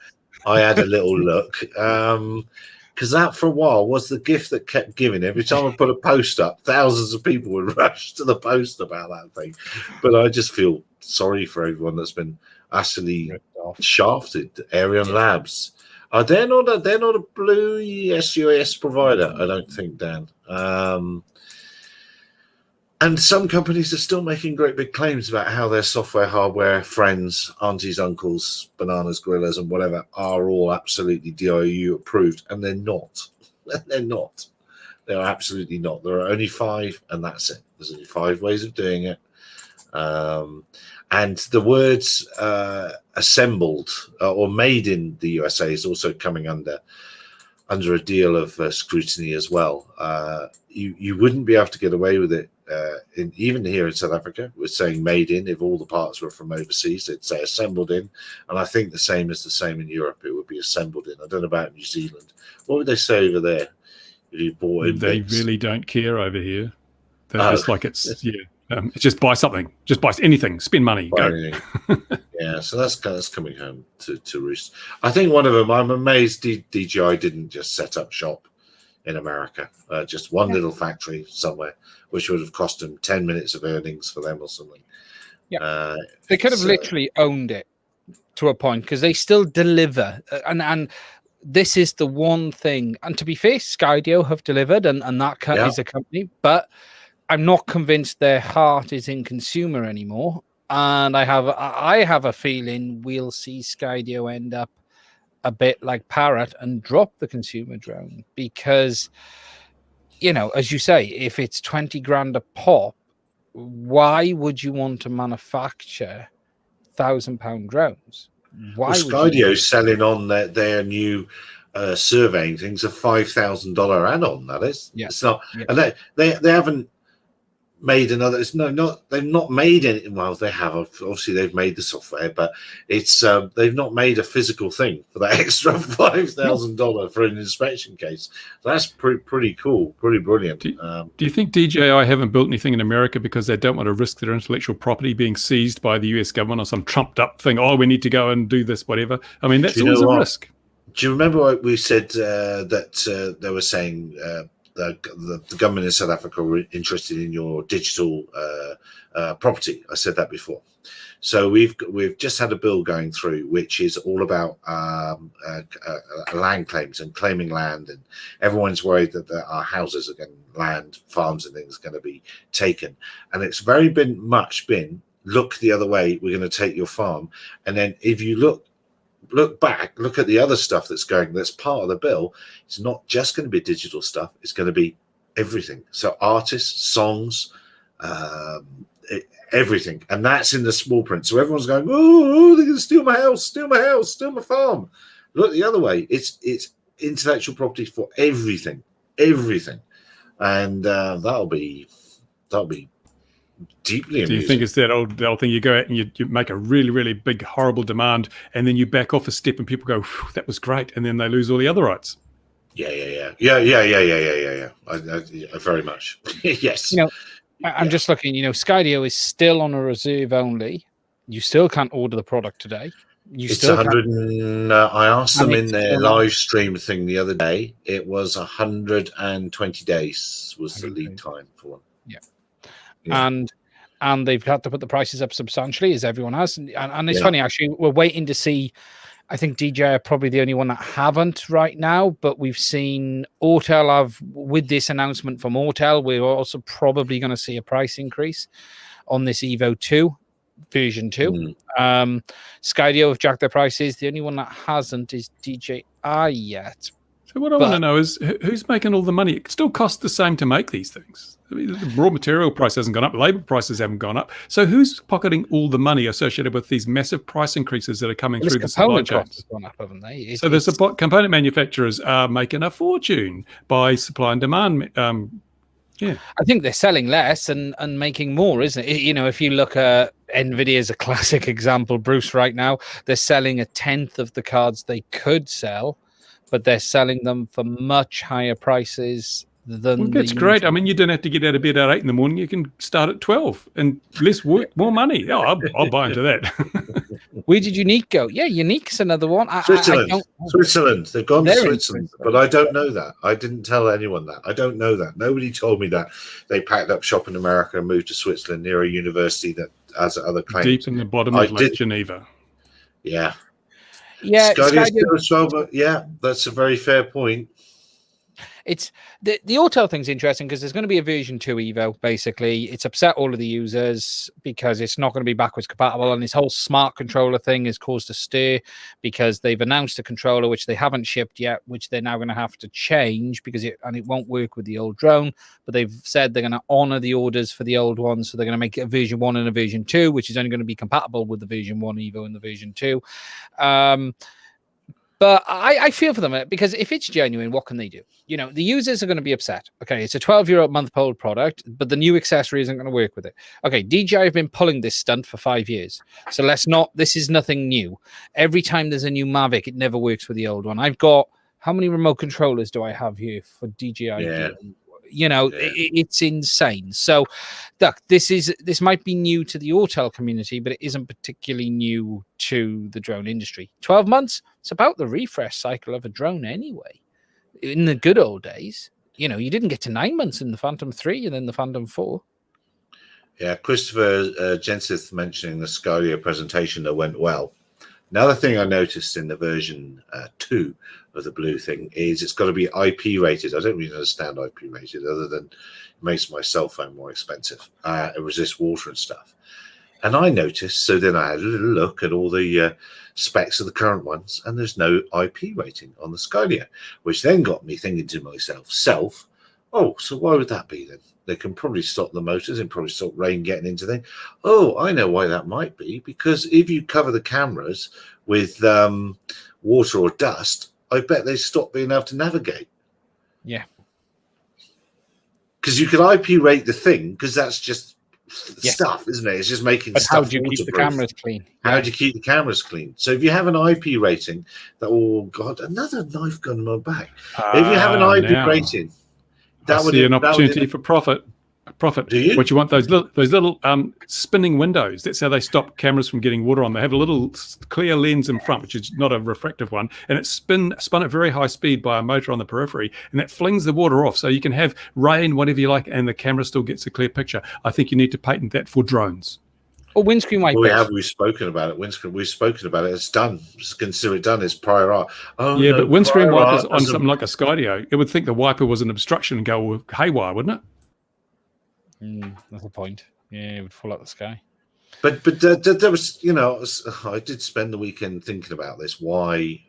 I had a little look because that for a while was the gift that kept giving. Every time I put a post up, thousands of people would rush to the post about that thing. But I just feel sorry for everyone that's been actually shafted. Ariane Labs. They're not a blue SUAS provider, I don't think, Dan. And some companies are still making great big claims about how their software, hardware, friends, aunties, uncles, bananas, gorillas, and whatever are all absolutely DIU approved, and they're not. They're not. They're absolutely not. There are only 5, and that's it. There's only 5 ways of doing it. And the words assembled or made in the USA is also coming under a deal of scrutiny as well. You wouldn't be able to get away with it even here in South Africa with saying made in. If all the parts were from overseas, it'd say assembled in. And I think the same in Europe. It would be assembled in. I don't know about New Zealand. What would they say over there if you bought in? They really don't care over here. They're just like it's just buy something, just buy anything, spend money, go. Yeah, so that's coming home to roost. I think one of them, I'm amazed DJI didn't just set up shop in America, just one little factory somewhere, which would have cost them 10 minutes of earnings for them or something. Yeah, they could have literally owned it to a point because they still deliver, and this is the one thing. And to be fair, Skydio have delivered, and that is a company, but I'm not convinced their heart is in consumer anymore. And I have a feeling we'll see Skydio end up a bit like Parrot and drop the consumer drone because, as you say, if it's 20 grand a pop, why would you want to manufacture £1,000 drones? Why well, Skydio's selling on their new surveying things, a $5,000 add-on. That is, it's not, and they haven't made another. It's they've not made any. Well, they have, obviously they've made the software, but it's they've not made a physical thing for that extra $5,000 for an inspection case. That's pretty cool, pretty brilliant. Do you think DJI haven't built anything in America because they don't want to risk their intellectual property being seized by the US government or some trumped up thing? Oh, we need to go and do this, whatever. I mean, that's always a risk. Do you remember what we said that they were saying? The government in South Africa were interested in your digital property. I said that before. So we've just had a bill going through which is all about land claims and claiming land, and everyone's worried that our houses are going, land, farms, and things are going to be taken. And it's much been look the other way. We're going to take your farm, and then if you look back, look at the other stuff that's part of the bill. It's not just going to be digital stuff. It's going to be everything. So artists, songs, everything. And that's in the small print. So everyone's going, oh, they're going to steal my house, steal my farm. Look the other way. It's intellectual property for everything. And that'll be deeply amusing. Do you think it's that old thing? You go out and you make a really, really big, horrible demand, and then you back off a step, and people go, "That was great," and then they lose all the other rights. Yeah. I very much. Yes. I'm just looking. Skydio is still on a reserve only. You still can't order the product today. It's 100. I asked them in their live stream thing the other day. It was 120 days was the lead time for one. Yeah. And they've had to put the prices up substantially, as everyone has. And it's funny, actually, we're waiting to see. I think DJI are probably the only one that haven't right now, but we've seen Autel have, with this announcement from Autel, we're also probably going to see a price increase on this Evo 2, version 2. Skydio have jacked their prices. The only one that hasn't is DJI yet. So what I want to know is who's making all the money? It still costs the same to make these things. I mean, the raw material price hasn't gone up. Labor prices haven't gone up. So who's pocketing all the money associated with these massive price increases that are coming through the supply chains? Gone up, haven't they? So the component manufacturers are making a fortune by supply and demand. I think they're selling less and making more, isn't it? If you look at NVIDIA as a classic example, Bruce, right now, they're selling a 10th of the cards they could sell, but they're selling them for much higher prices than that's great. I mean, you don't have to get out of bed at 8 in the morning. You can start at 12 and less work, more money. Oh, I'll buy into that. Where did Unique go? Yeah, Unique's another one. Switzerland. They've gone to Switzerland, but I don't know that. I didn't tell anyone that. I don't know that. Nobody told me that. They packed up shop in America and moved to Switzerland near a university that has other claims. Deep in the bottom of Lake Geneva. Yeah. Yeah. Yeah, that's a very fair point. It's the Autel thing's interesting because there's going to be a version 2 Evo. Basically, it's upset all of the users because it's not going to be backwards compatible, and this whole smart controller thing has caused a stir because they've announced a controller which they haven't shipped yet, which they're now going to have to change because it won't work with the old drone. But they've said they're going to honor the orders for the old ones, so they're going to make it a version 1 and a version 2, which is only going to be compatible with the version 1 Evo and the version 2. But I feel for them because if it's genuine, what can they do? The users are going to be upset. Okay, it's a 12-year-old month-old product, but the new accessory isn't going to work with it. Okay, DJI have been pulling this stunt for 5 years. So this is nothing new. Every time there's a new Mavic, it never works with the old one. I've got, how many remote controllers do I have here for DJI? Yeah. It's insane. So look, this might be new to the Autel community, but it isn't particularly new to the drone industry. 12 months, it's about the refresh cycle of a drone anyway. In the good old days, you didn't get to 9 months in the Phantom 3 and then the Phantom 4. Yeah, Christopher Jenseth mentioning the Skydio presentation that went well. Another thing I noticed in the version 2 of the blue thing is it's got to be IP rated. I don't really understand IP rated other than it makes my cell phone more expensive. It resists water and stuff. And I noticed, so then I had a little look at all the specs of the current ones, and there's no IP rating on the Skydio, which then got me thinking to myself, so why would that be then? They can probably stop the motors and probably stop rain getting into them. Oh, I know why that might be, because if you cover the cameras with water or dust, I bet they stop being able to navigate. Yeah. Because you can IP rate the thing, because that's just stuff, isn't it? It's just making but stuff how do you keep the waterproof. cameras clean? How do you keep the cameras clean? So if you have an IP rating that, oh God, another knife gun on my back. If you have an IP rating, that would see an opportunity for profit. Do you? What you want, those little spinning windows. That's how they stop cameras from getting water on. They have a little clear lens in front, which is not a refractive one, and it's spun at very high speed by a motor on the periphery, and that flings the water off. So you can have rain, whatever you like, and the camera still gets a clear picture. I think you need to patent that for drones. Or windscreen wipers. We've spoken about it. We've spoken about it. It's done. It's considered done. It's prior art. Oh, yeah, no, but windscreen wipers on doesn't... something like a Skydio, it would think the wiper was an obstruction and go haywire, wouldn't it? That's the point. Yeah, it would fall out the sky. But there was, you know, I did spend the weekend thinking about this. Why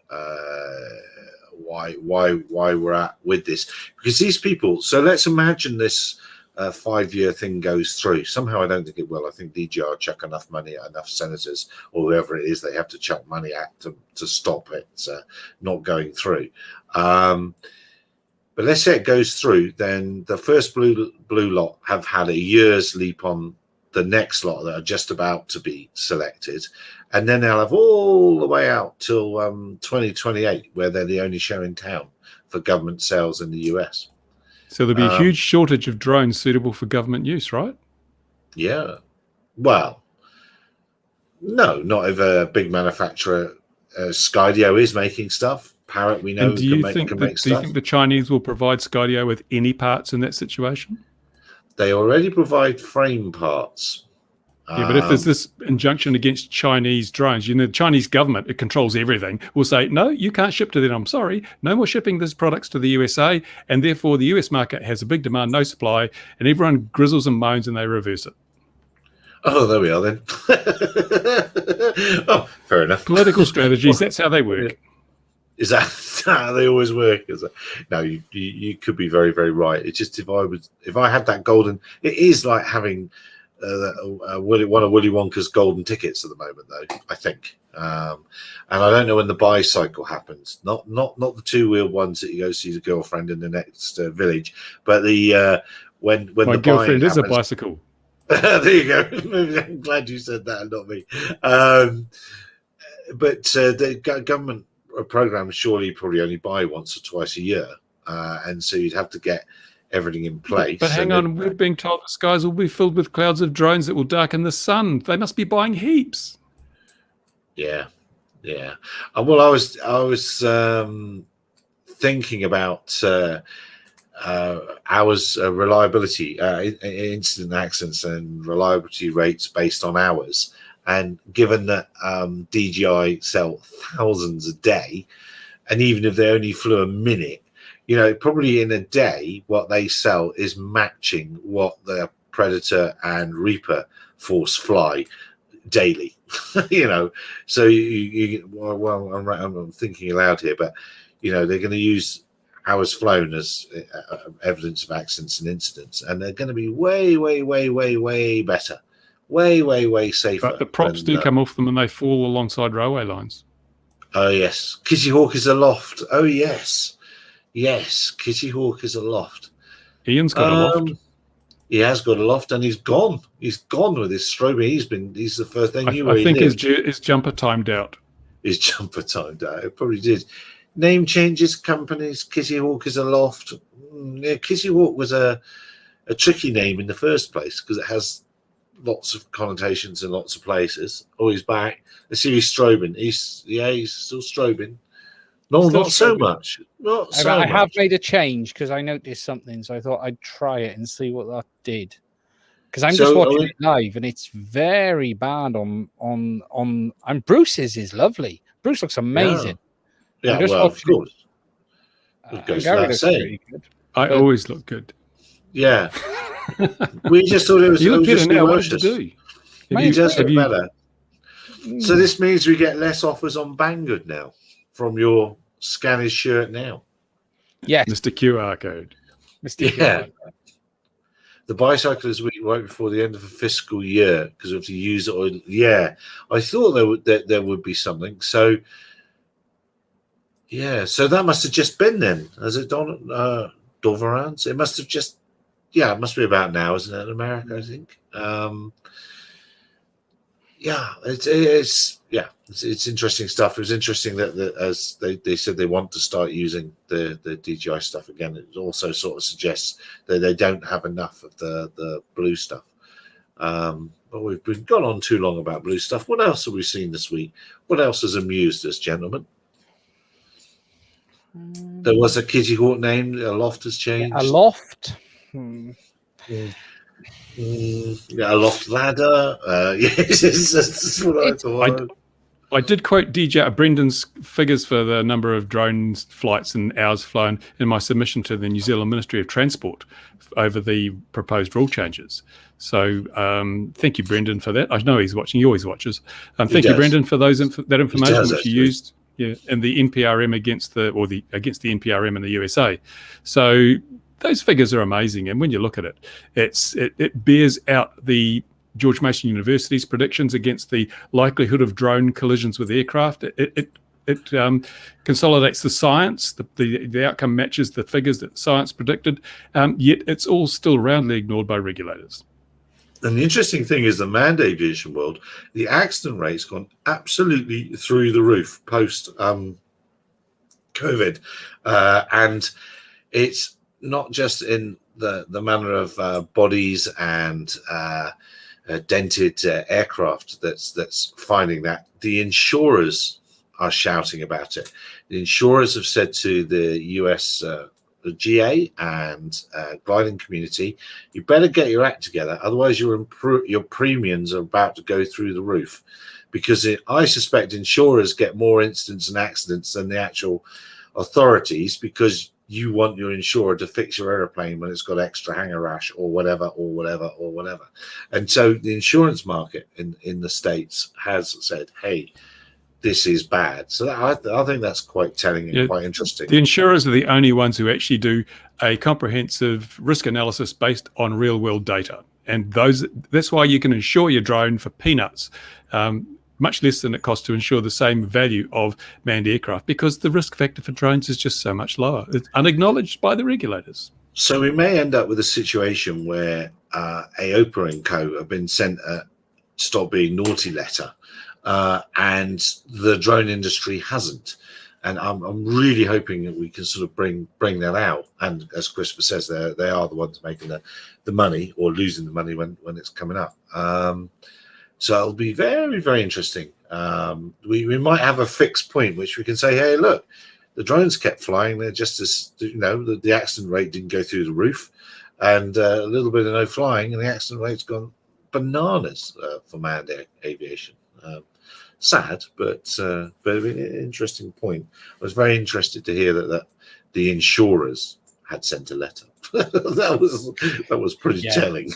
we're at with this? Because these people. So let's imagine this 5-year thing goes through. Somehow I don't think it will. I think DGR chuck enough money at enough senators or whoever it is they have to chuck money at to stop it not going through. But let's say it goes through, then the first blue lot have had a year's leap on the next lot that are just about to be selected. And then they'll have all the way out till 2028, where they're the only show in town for government sales in the US. So there'll be a huge shortage of drones suitable for government use, right? Yeah. Well, no, not if a big manufacturer, Skydio, is making stuff. Parrot, we know. And do you think the Chinese will provide Skydio with any parts in that situation? They already provide frame parts. Yeah, but if there's this injunction against Chinese drones, you know, the Chinese government, it controls everything, will say, no, you can't ship to them. I'm sorry. No more shipping these products to the USA. And therefore, the US market has a big demand, no supply, and everyone grizzles and moans and they reverse it. Oh, there we are then. Oh, fair enough. Political strategies, that's how they work. Is that how they always work? No, you could be very, very right. It's just if I had that golden, it is like having one of Willy Wonka's golden tickets at the moment, though, I think. And I don't know when the buy cycle happens. Not the two-wheeled ones that you go see the girlfriend in the next village, but the when my the girlfriend is happens. a bicycle. There you go. I'm glad you said that, not me. But the government program surely probably only buy once or twice a year, and so you'd have to get everything in place. But hang on, we're being told the skies will be filled with clouds of drones that will darken the sun. They must be buying heaps. Yeah. Well, I was thinking about hours reliability, incident accidents and reliability rates based on hours. And given that DJI sell thousands a day, and even if they only flew a minute, you know, probably in a day, what they sell is matching what the Predator and Reaper Force fly daily. You know, so I'm thinking aloud here, but you know, they're going to use hours flown as evidence of accidents and incidents, and they're going to be way better. Way safer. But the props do come off them and they fall alongside railway lines. Oh, yes. Kitty Hawk is aloft. Oh, yes. Kitty Hawk is aloft. Ian's got a loft. He has got a loft, and he's gone. He's gone with his strobing. He's the first thing you were. I think his jumper timed out. His jumper timed out. It probably did. Name changes, companies. Kitty Hawk is aloft. Yeah, Kitty Hawk was a tricky name in the first place because it has lots of connotations in lots of places. Oh, he's back. Let's see, he's strobing. He's still strobing. No, still not strobing. So much. Not so much. I have made a change because I noticed something, so I thought I'd try it and see what that did. Because I'm just watching it live, and it's very bad on. And Bruce's is lovely. Bruce looks amazing. Yeah, well, of course. I always look good. Yeah. We just thought it was. You look better now. What did you do? You just look better. So this means we get less offers on Banggood now from your scan his shirt now. Yes, Mr. QR code. Mr. QR code. The bicyclers week right before the end of a fiscal year because of the user oil. Yeah, I thought there would be something. So yeah, so that must have just been then. Has it done? Doverans? It must have just. Yeah, it must be about now, isn't it? In America, I think. Yeah, it's interesting stuff. It was interesting that as they said they want to start using the DJI stuff again. It also sort of suggests that they don't have enough of the blue stuff. But we've been gone on too long about blue stuff. What else have we seen this week? What else has amused us, gentlemen? There was a Kitty Hawk name. Aloft has changed. Yeah, Aloft. Yeah, a loft ladder. Yes, that's what I thought. I did quote DJ Brendan's figures for the number of drone flights and hours flown in my submission to the New Zealand Ministry of Transport over the proposed rule changes. So thank you, Brendan, for that. I know he's watching. He always watches. Thank you, Brendan, for that information which you used in the NPRM against the NPRM in the USA. So those figures are amazing, and when you look at it, it bears out the George Mason University's predictions against the likelihood of drone collisions with aircraft. It consolidates the science. The outcome matches the figures that science predicted, yet it's all still roundly ignored by regulators. And the interesting thing is the manned aviation world, the accident rate's gone absolutely through the roof post COVID, and it's not just in the manner of bodies and dented aircraft that's finding that. The insurers are shouting about it. The insurers have said to the US GA and gliding community, you better get your act together, otherwise your premiums are about to go through the roof, because I suspect insurers get more incidents and accidents than the actual authorities, because you want your insurer to fix your airplane when it's got extra hanger rash or whatever. And so the insurance market in the States has said, hey, this is bad. So I think that's quite telling and quite interesting. The insurers are the only ones who actually do a comprehensive risk analysis based on real world data. And that's why you can insure your drone for peanuts, much less than it costs to insure the same value of manned aircraft, because the risk factor for drones is just so much lower. It's unacknowledged by the regulators. So we may end up with a situation where AOPA and co have been sent a stop being naughty letter, and the drone industry hasn't. And I'm really hoping that we can sort of bring that out. And as Christopher says, they are the ones making the money or losing the money when it's coming up. So it'll be very, very interesting. We might have a fixed point which we can say, hey, look, the drones kept flying. They're just as, the accident rate didn't go through the roof, and a little bit of no flying, and the accident rate's gone bananas for manned aviation. Sad, but an interesting point. I was very interested to hear that the insurers had sent a letter. that was pretty telling.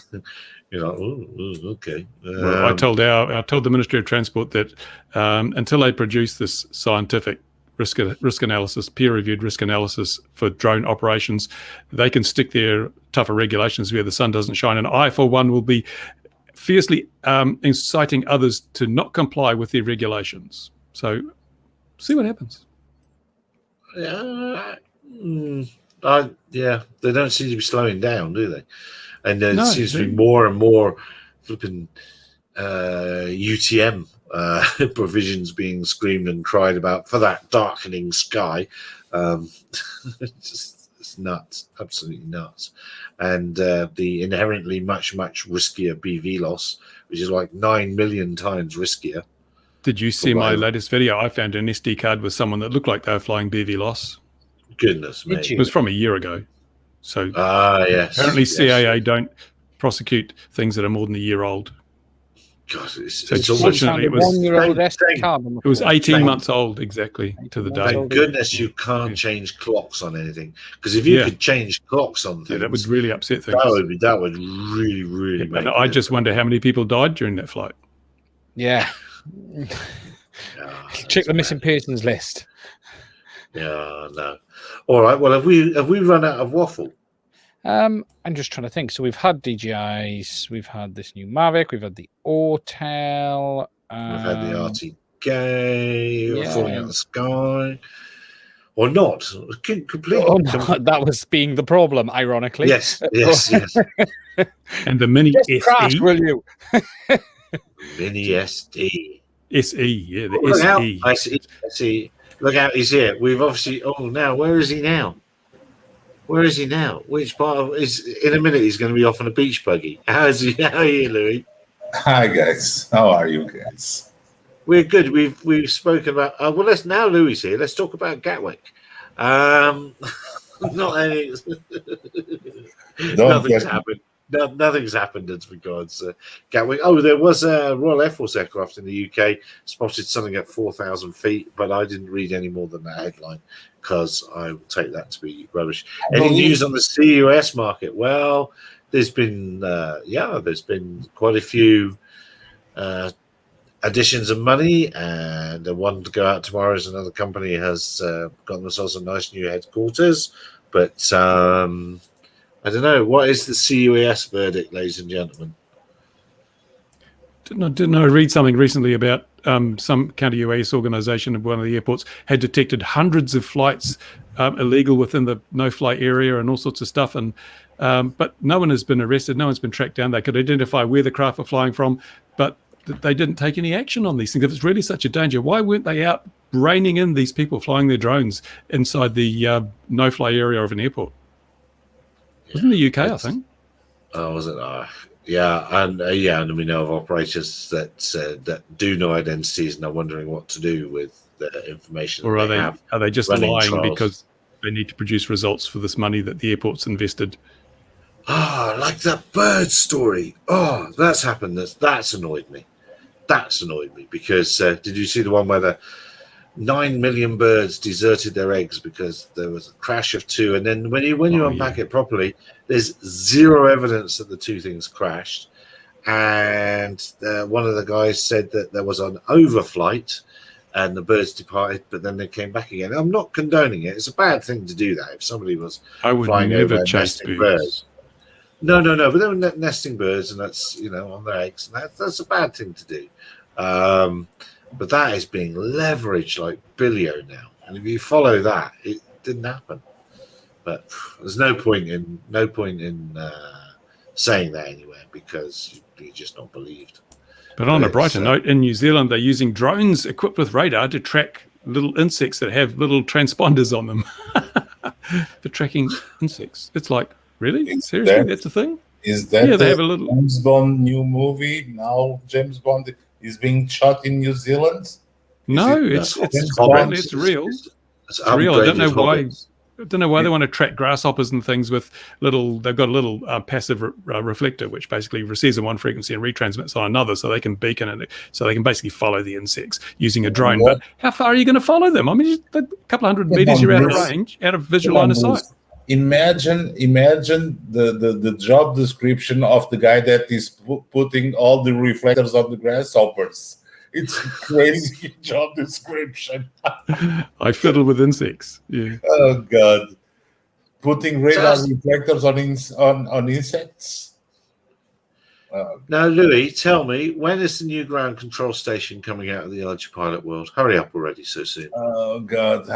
Okay. Well, I told the Ministry of Transport that until they produce this scientific risk analysis, peer-reviewed risk analysis for drone operations, they can stick their tougher regulations where the sun doesn't shine. And I, for one, will be fiercely inciting others to not comply with their regulations. So, see what happens. Yeah, they don't seem to be slowing down, do they? And there seems to be more and more flipping UTM provisions being screamed and cried about for that darkening sky. It's nuts, absolutely nuts. And the inherently much, much riskier BV loss, which is like 9 million times riskier. Did you see my latest video? I found an SD card with someone that looked like they were flying BV loss. Goodness me. It was from a year ago. So yes, apparently CAA don't prosecute things that are more than a year old. God, fortunately, it was 18 months old exactly to the day. Thank goodness you can't change clocks on anything, because if you could change clocks on things, that would really upset things. That would really make. And I just wonder how many people died during that flight. Yeah. Check the missing persons list. Yeah, no. All right. Well, have we run out of waffle? I'm just trying to think. So we've had DJIs, we've had this new Mavic, we've had the Autel. We've had the RTK falling out of the sky. Or not. Completely. Oh, no, that was being the problem, ironically. Yes. And the Mini Just SE. crash, will you? Mini SD. SE, yeah, the Look out. SE. I see. Look out, he's here. We've obviously... Oh, now, where is he now? Which part of... In a minute, he's going to be off on a beach buggy. How are you, Louis? Hi, guys. How are you guys? We're good. We've spoken about... well, now Louis here. Let's talk about Gatwick. Not any... Nothing's happened. Nothing's happened as regards Gatwick. Oh, there was a Royal Air Force aircraft in the UK spotted something at 4,000 feet, but I didn't read any more than that headline because I will take that to be rubbish. Any news on the CUS market? Well, there's been quite a few additions of money, and the one to go out tomorrow is another company has got themselves a nice new headquarters, but I don't know. What is the CUS verdict, ladies and gentlemen? Didn't I read something recently about some counter-UAS organization of one of the airports had detected hundreds of flights illegal within the no-fly area and all sorts of stuff, and but no one has been arrested, no one's been tracked down. They could identify where the craft were flying from, but they didn't take any action on these things. If it's really such a danger, why weren't they out reining in these people flying their drones inside the no-fly area of an airport? It was in the UK, I think. Oh, was it? And we know of operators that do know identities and are wondering what to do with the information. Or are they just lying trials because they need to produce results for this money that the airport's invested? Like that bird story. Oh, that's happened. That's annoyed me. Because did you see the one where the 9 million birds deserted their eggs because there was a crash of two, and then when you unpack it properly, there's zero evidence that the two things crashed, and one of the guys said that there was an overflight and the birds departed, but then they came back again. I'm not condoning it. It's a bad thing to do that if somebody was flying over nesting birds. No, but they were nesting birds, and that's on their eggs, and that's a bad thing to do. But that is being leveraged like billio now, and if you follow that, it didn't happen. But there's no point in saying that anywhere because you're just not believed. But on a brighter note, in New Zealand, they're using drones equipped with radar to track little insects that have little transponders on them for tracking insects. It's like, really? Seriously? That's a thing? Is that they have a little James Bond new movie? Now James Bond is being shot in New Zealand? No, it's real. It's real. I don't know why. I don't know why they want to track grasshoppers and things with little. They've got a little passive reflector, which basically receives on one frequency and retransmits on another, so they can beacon it. So they can basically follow the insects using a drone. But how far are you going to follow them? I mean, a couple of hundred meters, you're out of range, out of visual line of sight. Imagine the job description of the guy that is putting all the reflectors on the grasshoppers. It's a crazy job description. I fiddle with insects. Yeah. Oh God, putting radar reflectors on insects. Now, Louis, tell me, when is the new ground control station coming out of the ArduPilot world? Hurry up already, so soon. Oh God,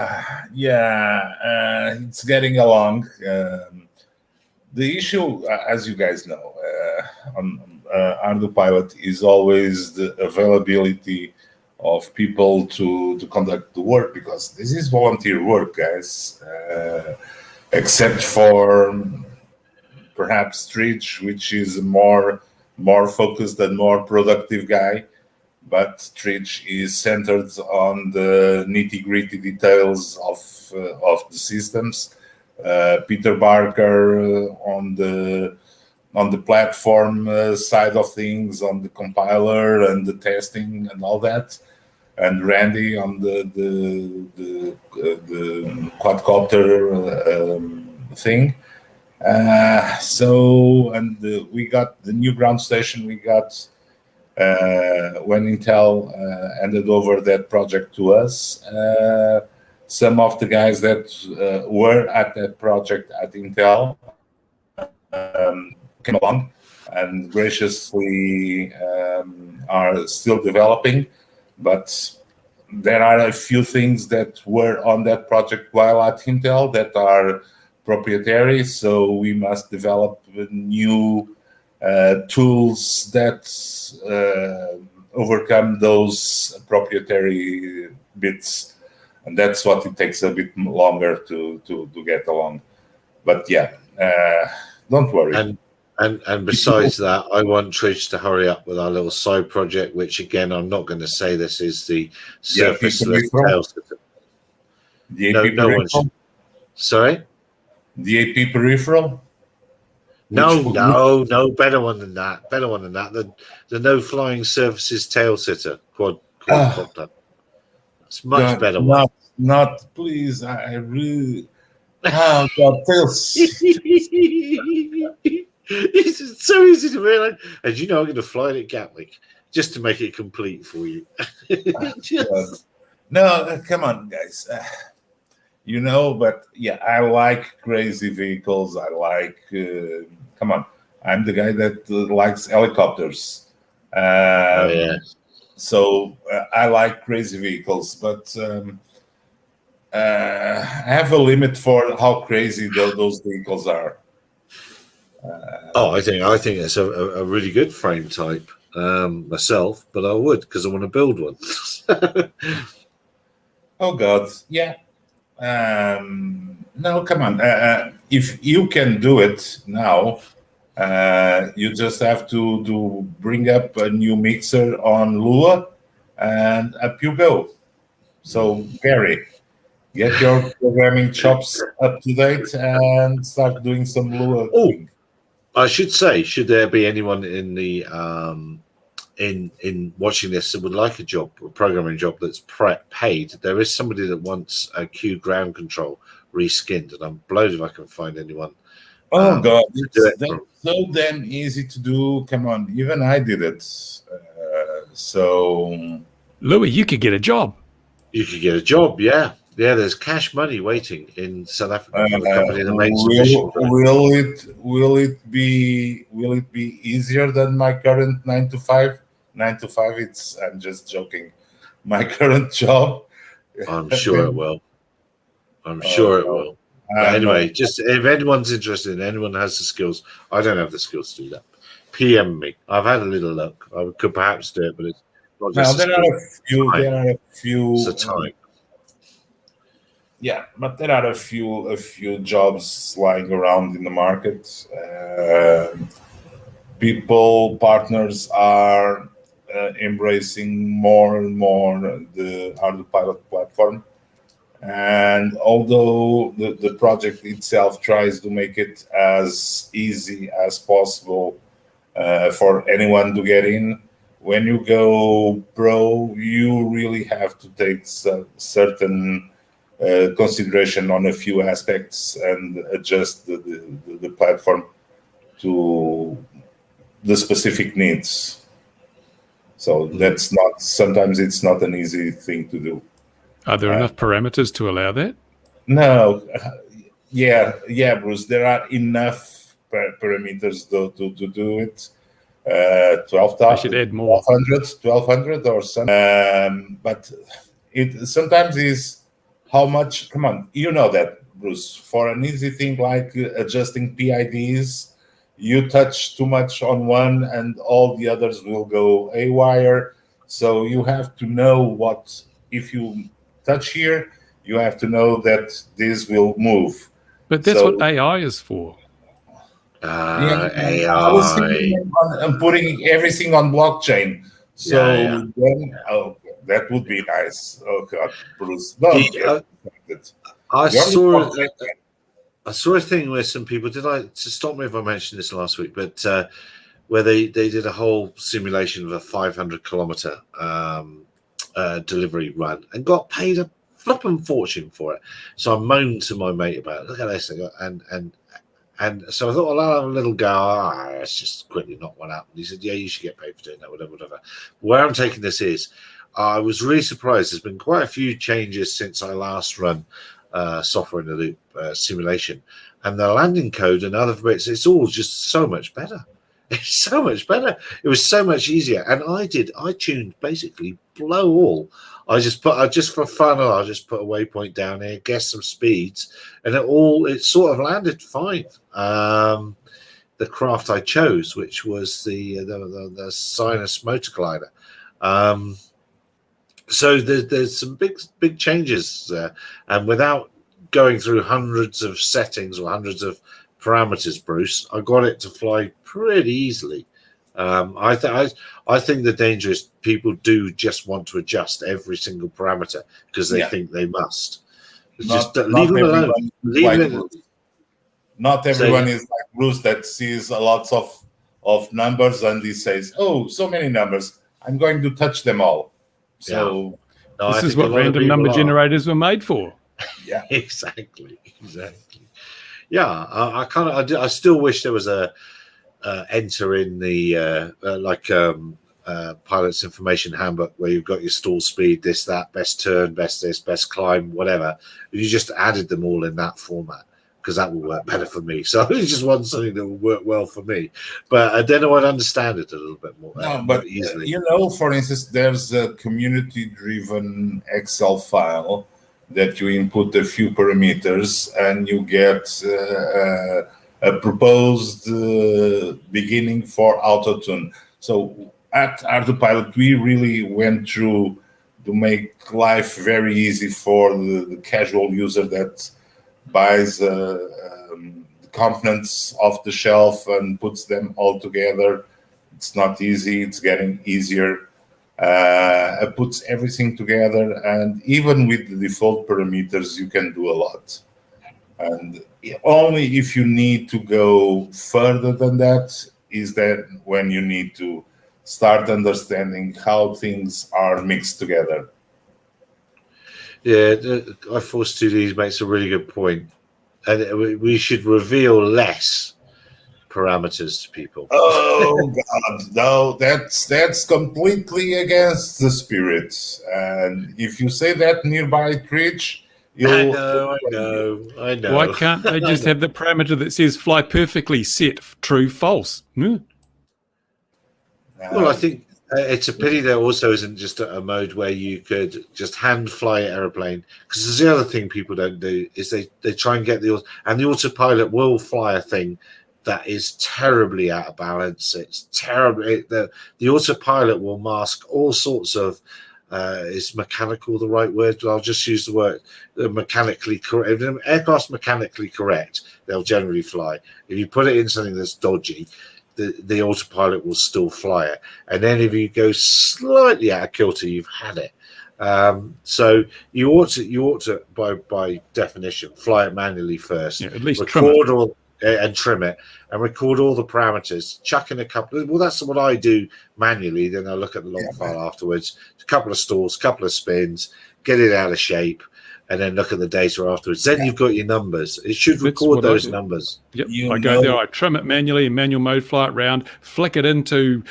it's getting along. The issue, as you guys know, on ArduPilot is always the availability of people to conduct the work, because this is volunteer work, guys. Except for perhaps Tridge, which is more focused and more productive guy, but Tridge is centered on the nitty-gritty details of the systems. Peter Barker on the platform side of things, on the compiler and the testing and all that, and Randy on the quadcopter thing. We got the new ground station. We got when Intel handed over that project to us. Some of the guys that were at that project at Intel came along and graciously are still developing, but there are a few things that were on that project while at Intel that are proprietary, so we must develop new tools that overcome those proprietary bits, and that's what it takes a bit longer to get along. But yeah, don't worry. And besides that, I want Trish to hurry up with our little side project, which again, I'm not going to say this is the surfaceless tail system. The AP peripheral? Sorry? The AP peripheral? No, better one than that. Better one than that. The no flying surfaces tail sitter quadcopter. It's much better one. Not please. I really. Oh God, tails. It's so easy to realize. As you know, I'm going to fly it at Gatwick just to make it complete for you. No, come on, guys. But yeah, I like crazy vehicles. I like. Come on, I'm the guy that likes helicopters. So I like crazy vehicles, but I have a limit for how crazy those vehicles are. I think it's a really good frame type myself, but I would because I want to build one. Oh God, yeah. No, come on. If you can do it now, you just have to bring up a new mixer on Lua, and up you go. So, Gary, get your programming chops up to date and start doing some Lua. I should say, should there be anyone in the in watching this that would like a programming job that's paid, there is somebody that wants a Q ground control reskinned, and I'm blowed if I can find anyone. Oh God, that's so damn easy to do. Come on, even I did it. So, Louis, you could get a job. You could get a job, yeah. There's cash money waiting in South Africa for the company that makes mission. Will it be easier than my current 9 to 5? 9 to 5. I'm just joking. My current job. I'm sure it will. But anyway, just if anyone's interested, anyone has the skills, I don't have the skills to do that. PM me. I've had a little look. I could perhaps do it, but it's not just. There are a few. It's a time. Yeah, but there are a few jobs lying around in the market. Partners are embracing more and more the ArduPilot platform. And although the project itself tries to make it as easy as possible for anyone to get in, when you go pro, you really have to take certain consideration on a few aspects and adjust the platform to the specific needs. So sometimes it's not an easy thing to do. Are there enough parameters to allow that? No. Yeah, Bruce, there are enough parameters though to do it. 12,000. I should add more. 1200 or something. But it sometimes is how much. Come on, you know that, Bruce. For an easy thing like adjusting PIDs, you touch too much on one, and all the others will go haywire. So you have to know what if you touch here, you have to know that this will move. But that's what AI is for. AI. I was thinking on putting everything on blockchain. So then, that would be nice. Oh God, Bruce, I saw a thing where some people to stop me if I mentioned this last week, but where they did a whole simulation of a 500-kilometer delivery run and got paid a flipping fortune for it. So I moaned to my mate about it. Look at this, and so I thought, well, I'll have a little go. Let's just quickly knock one out. And he said, yeah, you should get paid for doing that, whatever. Where I'm taking this is, I was really surprised. There's been quite a few changes since I last run software in the loop simulation, and the landing code and other bits. It's all just so much better. It's so much better. It was so much easier. And I tuned basically blow all. I just for fun, I just put a waypoint down here, guess some speeds, and it sort of landed fine. The craft I chose, which was the Sinus motor glider. So there's some big changes there, and without going through hundreds of settings or hundreds of parameters, Bruce, I got it to fly pretty easily. I think the danger is people do just want to adjust every single parameter because they think they must. Just leave them alone. Not everyone is like Bruce that sees a lot of numbers and he says, "Oh, so many numbers. I'm going to touch them all." So this is what random number generators were made for. Yeah, exactly. Yeah, I still wish there was a enter in the pilot's information handbook where you've got your stall speed, this, that, best turn, best this, best climb, whatever. You just added them all in that format because that will work better for me. So I just want something that will work well for me. But then I would understand it a little bit more. But easily. For instance, there's a community-driven Excel file that you input a few parameters and you get a proposed beginning for auto-tune. So at ArduPilot, we really went through to make life very easy for the casual user that buys components off the shelf and puts them all together. It's not easy. It's getting easier. It puts everything together, and even with the default parameters, you can do a lot. And only if you need to go further than that is that when you need to start understanding how things are mixed together. Yeah, I4-2D makes a really good point. And we should reveal less parameters to people. Oh God, no, that's completely against the spirit. And if you say that nearby Twitch, I know. Why can't they just have the parameter that says fly perfectly, set, true, false? Well, I think it's a pity there also isn't just a mode where you could just hand fly an aeroplane, because the other thing people don't do is they try and get the autopilot will fly a thing that is terribly out of balance. It's terrible. The autopilot will mask all sorts of is mechanical the right word? I'll just use the word mechanically correct. If an aircraft's mechanically correct, they'll generally fly. If you put it in something that's dodgy, the autopilot will still fly it. And then if you go slightly out of kilter, you've had it. So you ought to by definition fly it manually first. Yeah, at least record all and trim it and record all the parameters. Chuck in a couple. Well, that's what I do manually. Then I look at the log file afterwards. A couple of stalls, couple of spins, get it out of shape, and then look at the data afterwards. Then you've got your numbers. It should record those numbers. Yep. I go there, I trim it manually in manual mode, fly it round, flick it into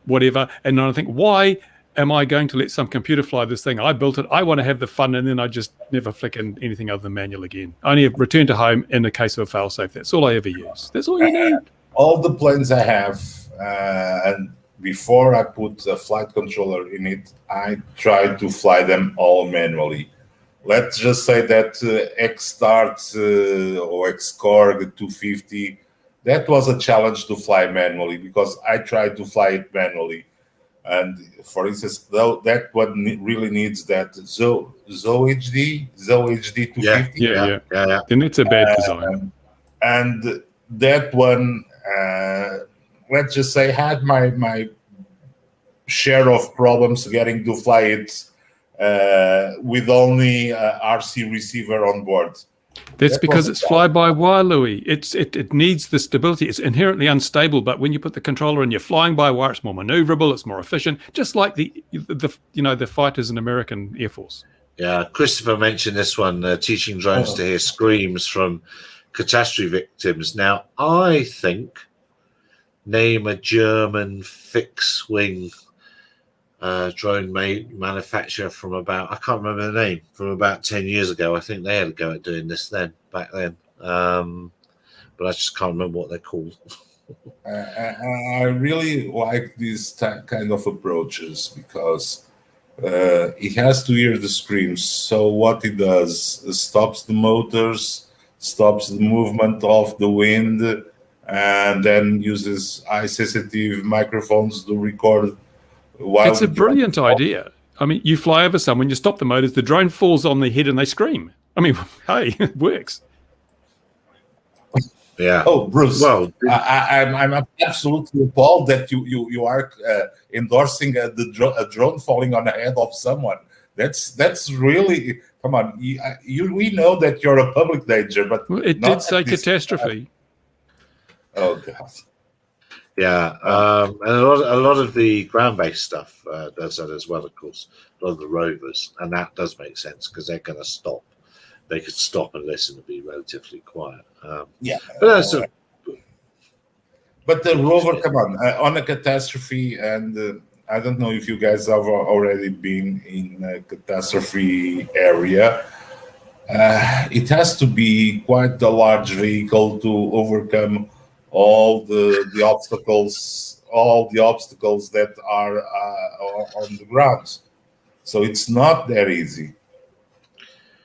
whatever, and then I think, why am I going to let some computer fly this thing? I built it. I want to have the fun, and then I just never flick in anything other than manual again. I only return to home in the case of a failsafe. That's all I ever use. That's all you need. All the planes I have, and before I put a flight controller in it, I try to fly them all manually. Let's just say that Xstart or Xcorg 250, that was a challenge to fly manually because I tried to fly it manually. And for instance, though, that one really needs that ZoHD 250. Yeah. Then it's a bad design. And that one, let's just say, had my share of problems getting to fly it with only RC receiver on board. That's because it's fly-by-wire, Louis. It needs the stability. It's inherently unstable, but when you put the controller in, you're flying by wire. It's more maneuverable. It's more efficient, just like the fighters in American Air Force. Yeah, Christopher mentioned this one, teaching drones to hear screams from catastrophe victims. Now, I think name a German fixed-wing drone manufacturer from about, I can't remember the name, from about 10 years ago. I think they had a go at doing this back then. but I just can't remember what they're called. I really like these kind of approaches because it has to hear the screams. So what it does stops the motors, stops the movement of the wind, and then uses eye-sensitive microphones to record. While it's a brilliant idea. I mean, you fly over someone, you stop the motors, the drone falls on their head, and they scream. I mean, hey, it works. Yeah. Oh, Bruce. Well, I'm absolutely appalled that you are endorsing a drone falling on the head of someone. That's really, come on. We know that you're a public danger, but it did say catastrophe. Oh God. Yeah, and a lot of the ground-based stuff does that as well, of course. A lot of the rovers, and that does make sense because they're going to stop. They could stop and listen and be relatively quiet. But the rover, come on a catastrophe, and I don't know if you guys have already been in a catastrophe area. It has to be quite a large vehicle to overcome all the obstacles, that are on the ground. So it's not that easy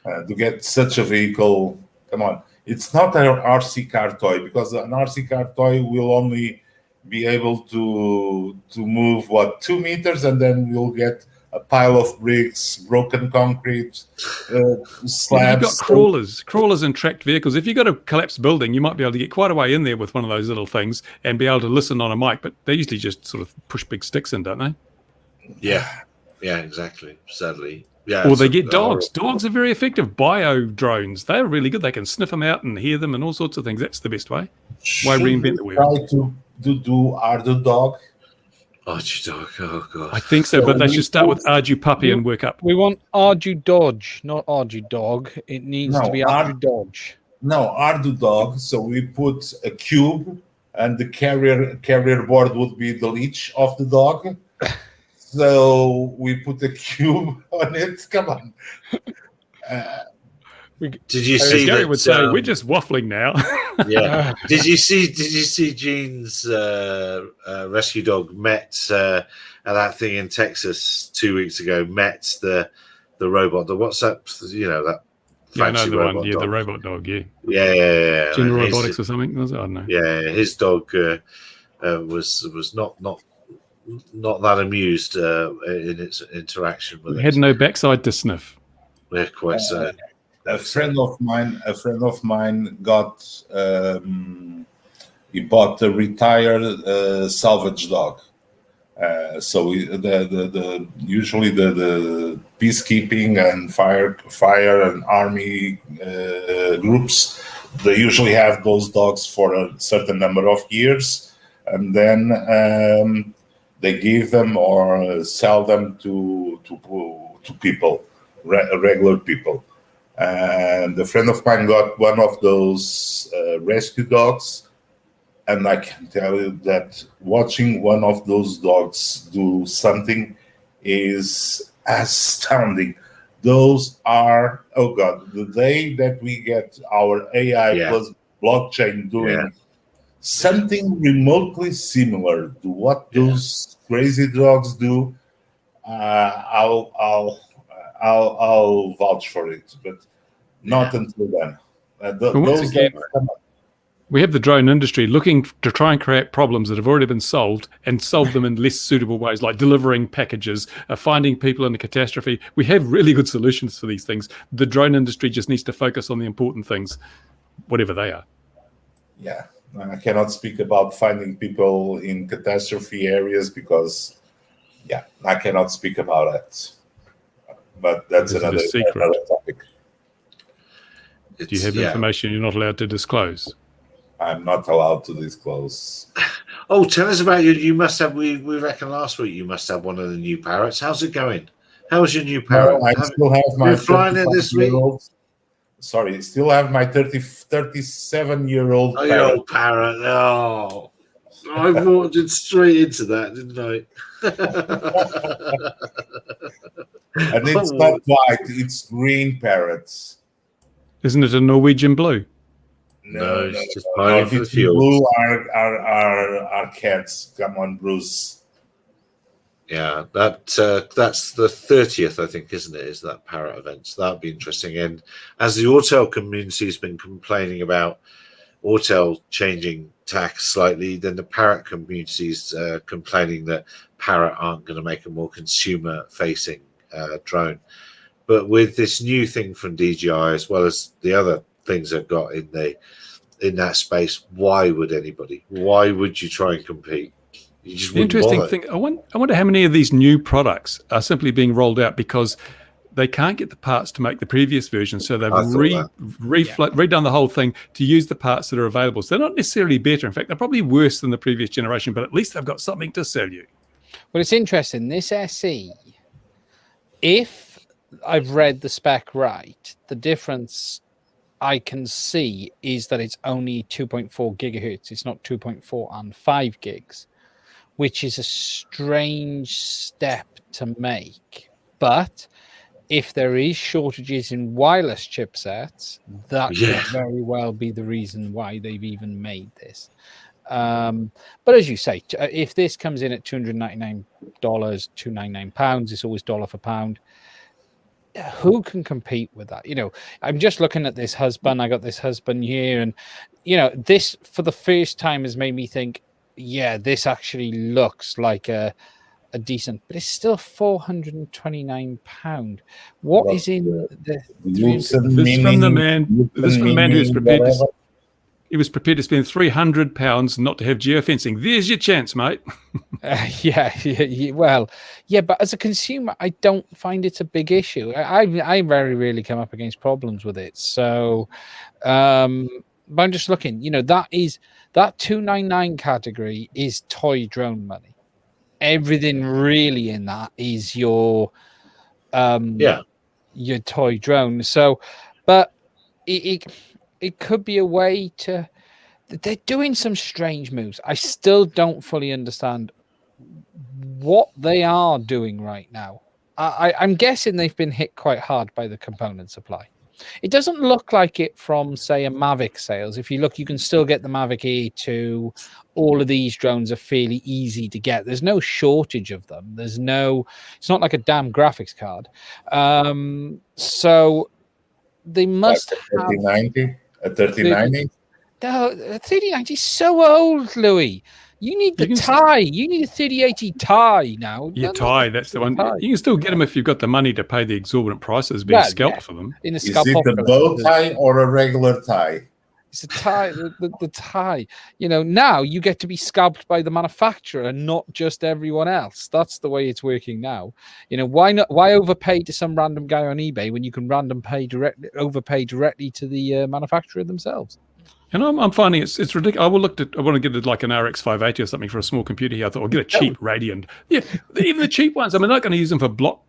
to get such a vehicle. Come on, it's not an RC car toy, because an RC car toy will only be able to move 2 meters, and then we'll get a pile of bricks, broken concrete, slabs. You've got crawlers and tracked vehicles. If you've got a collapsed building, you might be able to get quite a way in there with one of those little things and be able to listen on a mic, but they usually just sort of push big sticks in, don't they? Yeah, exactly, sadly. Yeah, or they get dogs. Dogs are very effective. Bio drones, they're really good. They can sniff them out and hear them and all sorts of things. That's the best way. Why reinvent the wheel? Try to do ArduDog. ArduDog, oh god. I think so, but they should start with ArduPuppy and work up. We want ArduDodge, not ArduDog. It needs to be ArduDodge. No, ArduDog. So we put a cube, and the carrier board would be the leash of the dog. So we put a cube on it. Come on. Did you see? Gary would say we're just waffling now. Yeah. Did you see Gene's rescue dog met at that thing in Texas 2 weeks ago? Met the robot. The WhatsApp, that fancy robot dog. The robot dog. Yeah. General Robotics or something. Was it? I don't know. Yeah, his dog was not that amused in its interaction with it. Had no backside to sniff. Yeah, quite so. A friend of mine got he bought a retired salvage dog. So usually the peacekeeping and fire and army groups, they usually have those dogs for a certain number of years, and then they give them or sell them to people, regular people. And a friend of mine got one of those rescue dogs, and I can tell you that watching one of those dogs do something is astounding. Those are, oh God, the day that we get our AI plus blockchain doing something remotely similar to what those crazy dogs do, I'll vouch for it, but not until then. We have the drone industry looking to try and create problems that have already been solved and solve them in less suitable ways, like delivering packages, finding people in a catastrophe. We have really good solutions for these things. The drone industry just needs to focus on the important things, whatever they are. Yeah, I cannot speak about finding people in catastrophe areas because, I cannot speak about it. But that's another topic. Do you have information you're not allowed to disclose? I'm not allowed to disclose. Oh, tell us about you must have, we reckon last week you must have one of the new parrots. How's it going? How's your new parrot? No, I still have my flying it this week? Sorry, still have my 37-year-old your old parrot. Oh, I walked it straight into that, didn't I? And it's not white, it's green parrots. Isn't it a Norwegian blue? No, it's no, just no. mining If for the it's in fuels. blue, are cats. Come on, Bruce. Yeah, that's the 30th, I think, isn't it? Is that Parrot event? So that'll be interesting. And as the Autel community has been complaining about Autel changing tax slightly, then the Parrot community is complaining that Parrot aren't going to make a more consumer-facing drone. But with this new thing from DJI, as well as the other things they've got in that space, why would anybody? Why would you try and compete? You just The wouldn't interesting bother. thing, I wonder how many of these new products are simply being rolled out because they can't get the parts to make the previous version, so they've redone the whole thing to use the parts that are available. So they're not necessarily better. In fact, they're probably worse than the previous generation, but at least they've got something to sell you. Well, it's interesting. This SE, if I've read the spec right, the difference I can see is that it's only 2.4 gigahertz. It's not 2.4 and 5 gigs, which is a strange step to make. But if there is shortages in wireless chipsets, that could very well be the reason why they've even made this. But as you say, if this comes in at $299, £299, it's always dollar for pound. Who can compete with that? You know, I'm just looking at this husband. I got this husband here, and you know, this for the first time has made me think, yeah, this actually looks like a decent, but it's still £429. What is in the This from the man who's prepared to. He was prepared to spend £300 not to have geofencing. There's your chance, mate. Well, yeah, but as a consumer, I don't find it a big issue. I very rarely come up against problems with it. So, but I'm just looking. You know, that $299 category is toy drone money. Everything really in that is your toy drone. So, but it could be a way to. They're doing some strange moves. I still don't fully understand what they are doing right now. I'm guessing they've been hit quite hard by the component supply. It doesn't look like it from, say, a Mavic sales. If you look, you can still get the Mavic E2. All of these drones are fairly easy to get. There's no shortage of them. It's not like a damn graphics card. So they must have 3090, a 3090. No, 3090 is so old, Louis. You need the tie. You need a 3080 tie now. Yeah, tie. That's the one. You can still get them if you've got the money to pay the exorbitant prices being scalped for them. In Is it the bow tie or a regular tie? It's a tie. The tie. You know, now you get to be scalped by the manufacturer and not just everyone else. That's the way it's working now. You know, why not? Why overpay to some random guy on eBay when you can overpay directly to the manufacturer themselves? And I'm finding it's ridiculous. I want to get it like an RX 580 or something for a small computer here. I thought I'll get a cheap Radiant. Yeah, even the cheap ones. I mean, I'm not going to use them for block,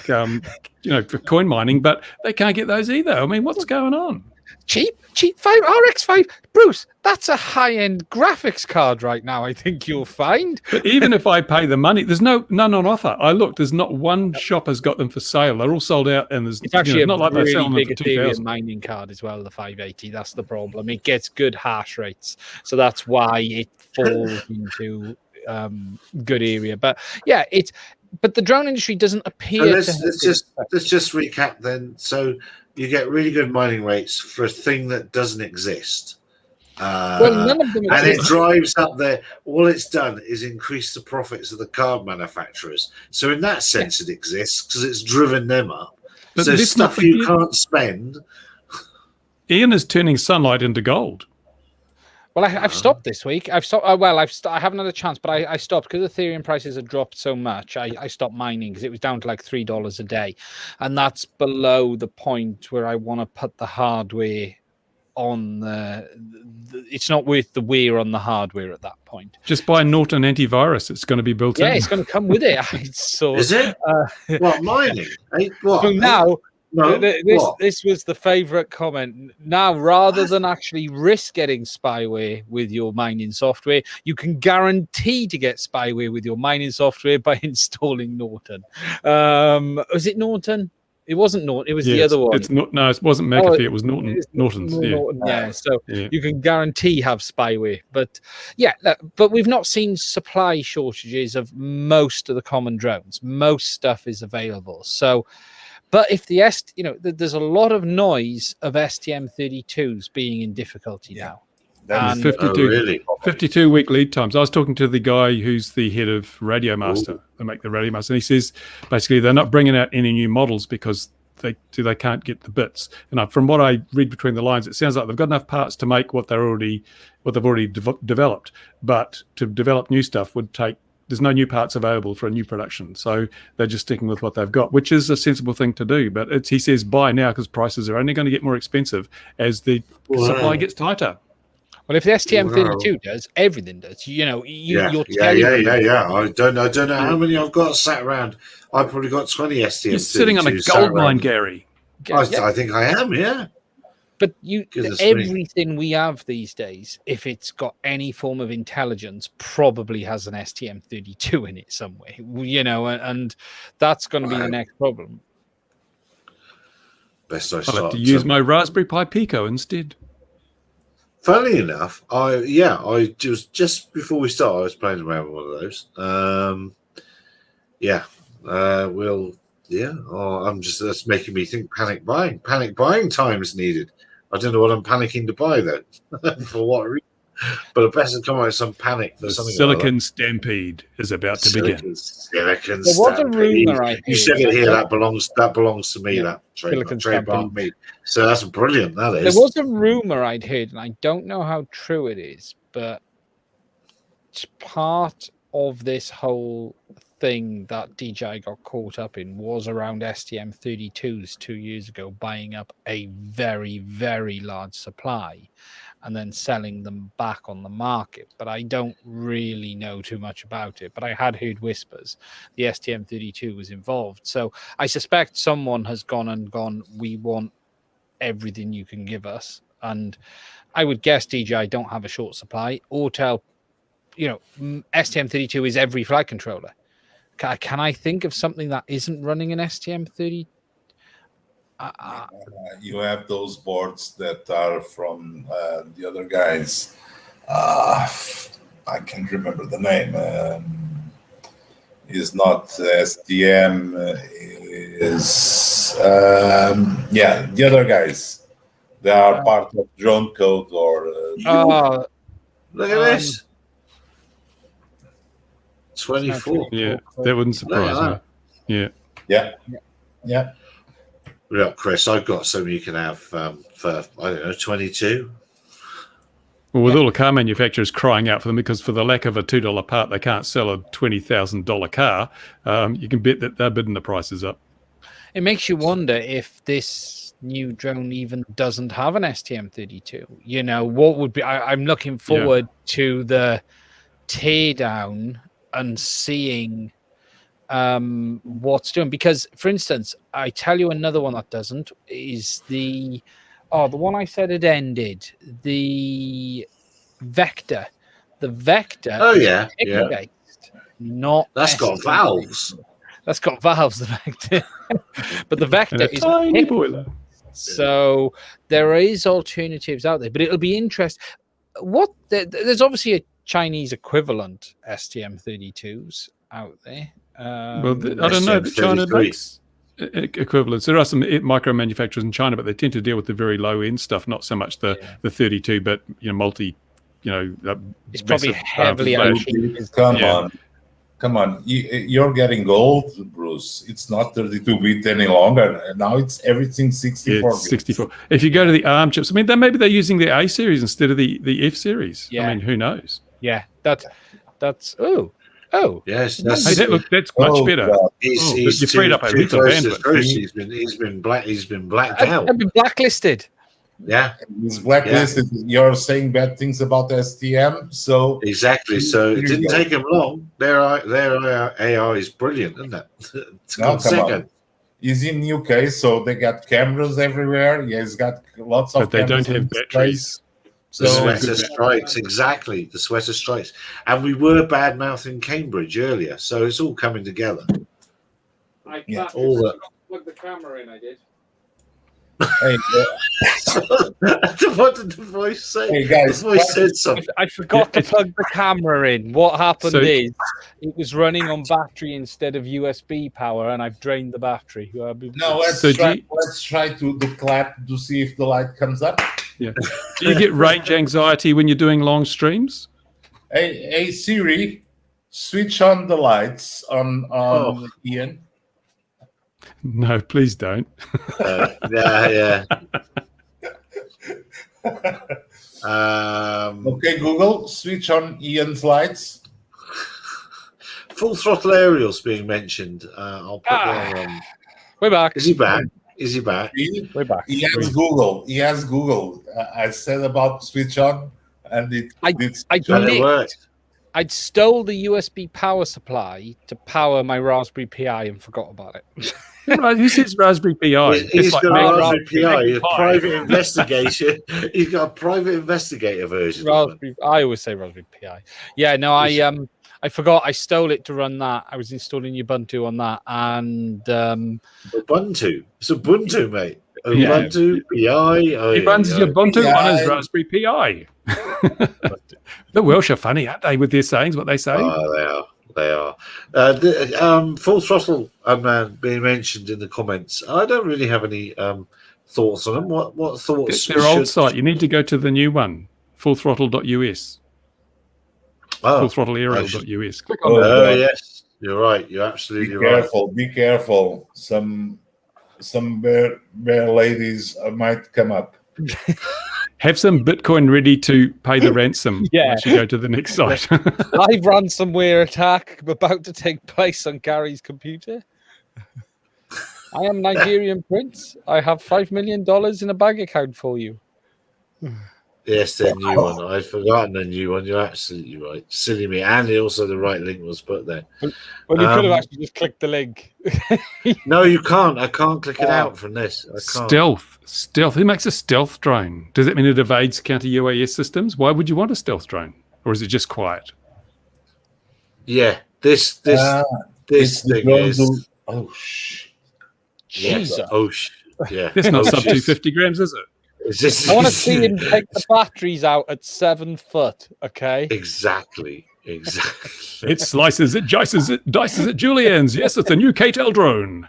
for coin mining, but they can't get those either. I mean, what's going on? Cheap RX 5, Bruce. That's a high-end graphics card right now. I think you'll find. But even if I pay the money, there's none on offer. I looked. There's not one shop has got them for sale. They're all sold out, and it's actually not like they're selling them for Ethereum mining card as well. The 580. That's the problem. It gets good hash rates, so that's why it falls into good area. But yeah, but the drone industry doesn't appear. Let's just recap then. So you get really good mining rates for a thing that doesn't exist. None of them exist. And it drives up there. All it's done is increase the profits of the card manufacturers. So in that sense, it exists because it's driven them up. But so stuff you can't spend. Ian is turning sunlight into gold. Well, I've stopped this week. I've stopped. I haven't had a chance, but I stopped because Ethereum prices had dropped so much. I stopped mining because it was down to like $3 a day, and that's below the point where I want to put the hardware on it's not worth the wear on the hardware at that point. Just buy Norton antivirus. It's going to be built in. Yeah, it's going to come with it. Is it? What, mining? What? So now, this was the favorite comment. Now, rather than actually risk getting spyware with your mining software, you can guarantee to get spyware with your mining software by installing Norton. Is it Norton? It wasn't Norton. It was the other one. It's not. No, it wasn't McAfee. It was Norton. Norton's. Norton, yeah. So you can guarantee have spyware. But yeah, but we've not seen supply shortages of most of the common drones. Most stuff is available. So, but if there's a lot of noise of STM32s being in difficulty now. And 52 week lead times. I was talking to the guy who's the head of Radio Master. They make the Radio Master, and he says basically they're not bringing out any new models because they can't get the bits. And from what I read between the lines, it sounds like they've got enough parts to make what they've already developed. But to develop new stuff would take. There's no new parts available for a new production, so they're just sticking with what they've got, which is a sensible thing to do. But he says buy now because prices are only going to get more expensive as the supply gets tighter. Well, if the STM32 does, everything does. You're I don't know how many I've got sat around. I've probably got 20 STM32s. You're sitting on a gold mine, Gary. I think I am, yeah. But everything we have these days, if it's got any form of intelligence, probably has an STM32 in it somewhere. And that's going to be the next problem. Best I'll have to use my Raspberry Pi Pico instead. Funnily enough, I just before we start, I was playing around with one of those. That's making me think panic buying time is needed. I don't know what I'm panicking to buy though, for what reason. But I better come out with some panic for something. Silicon Stampede is about to begin. Silicon Stampede. You said it here. That belongs to me. That trademark me. So that's brilliant. That is. There was a rumor I'd heard, and I don't know how true it is, but part of this whole thing that DJI got caught up in was around STM32s 2 years ago, buying up a very, very large supply and then selling them back on the market. But I don't really know too much about it. But I had heard whispers the STM32 was involved. So I suspect someone has gone, we want everything you can give us. And I would guess DJI don't have a short supply. Autel, STM32 is every flight controller. Can I think of something that isn't running an STM32? You have those boards that are from the other guys. I can't remember the name. Is not STM. Is the other guys. They are part of Drone Code or. Look at this. 24. Yeah, that wouldn't surprise me. Yeah. Yeah, Chris, I've got some you can have for, 22. Well, with all the car manufacturers crying out for them because for the lack of a $2 part, they can't sell a $20,000 car, you can bet that they're bidding the prices up. It makes you wonder if this new drone even doesn't have an STM32. What would be... I'm looking forward to the teardown and seeing what's doing, because for instance, I tell you another one that doesn't is the one I said it ended, the Vector. The Vector based, not that's got valves. That's got valves, the Vector. But the Vector is tiny boiler. So there is alternatives out there, but it'll be interesting. There's obviously a Chinese equivalent STM32s out there. I don't know that China makes equivalents. There are some micro manufacturers in China, but they tend to deal with the very low end stuff, not so much the 32, but multi. It's probably heavily. Come on! You're getting old, Bruce. It's not 32-bit any longer. Now it's everything 64. It's 64. If you go to the ARM chips, maybe they're using the A series instead of the F series. Yeah. Who knows? Yeah, that's yes, that's much better. He's freed up a little bandwidth. He's been blacked out. I've been blacklisted. Yeah, he's blacklisted. Yeah. You're saying bad things about STM, so exactly. So it didn't take him long. Their AI is brilliant, isn't it? No, come on. He's in UK, so they got cameras everywhere. Yeah, he's got lots of. But they don't have batteries. The sweater strikes, exactly. The sweater strikes. And we were bad-mouthing Cambridge earlier, so it's all coming together. Plug the camera in, I did. Hey, What did the voice say? hey guys, The voice said something. I forgot to plug the camera in. What happened So- is it was running on battery instead of USB power, and I've drained the battery. no, let's So try to clap to see if the light comes up. Yeah. Do you get range anxiety when you're doing long streams? Hey Siri, switch on the lights on Ian. No, please don't. Yeah. Okay, Google, switch on Ian's lights. Full throttle aerials being mentioned. I'll put there. We're back. Is he back? Is he back? We're back. He has Google. He has Google. I said about switch on, and it worked. I'd stole the USB power supply to power my Raspberry Pi and forgot about it. Right, who says Raspberry Pi? He's got a Raspberry Pi, a Pi. private investigation. He's got a private investigator version. Raspberry. I always say Raspberry Pi. Yeah, no, I forgot. I stole it to run that. I was installing Ubuntu on that, and Ubuntu. It's Ubuntu, mate. Yeah. Ubuntu Pi. He runs Ubuntu on his Raspberry Pi. The Welsh are funny, aren't they, with their sayings, what they say? Oh, they are. Full throttle being mentioned in the comments. I don't really have any thoughts on them. What thoughts? It's their old site. You need to go to the new one, fullthrottle.us. Fullthrottleaerial.us. Click on that. Oh, yes. You're right. You're absolutely right. Be careful. Some bear ladies might come up. Have some Bitcoin ready to pay the ransom once you go to the next site. live ransomware attack about to take place on Gary's computer. I am Nigerian Prince. I have $5 million in a bank account for you. Yes, the new one. I'd forgotten the new one. You're absolutely right. Silly me. And also the right link was put there. Well, you could have actually just clicked the link. No, you can't. I can't click it out from this. I can't. Stealth. Who makes a stealth drone? Does that mean it evades counter UAS systems? Why would you want a stealth drone? Or is it just quiet? Yeah. This thing is. Oh, shit. Jesus. Yeah. It's not sub 250 grams, is it? I want to see him take the batteries out at 7 foot, okay? Exactly. It slices it, dices it, juliennes. Yes, it's a new KTEL drone.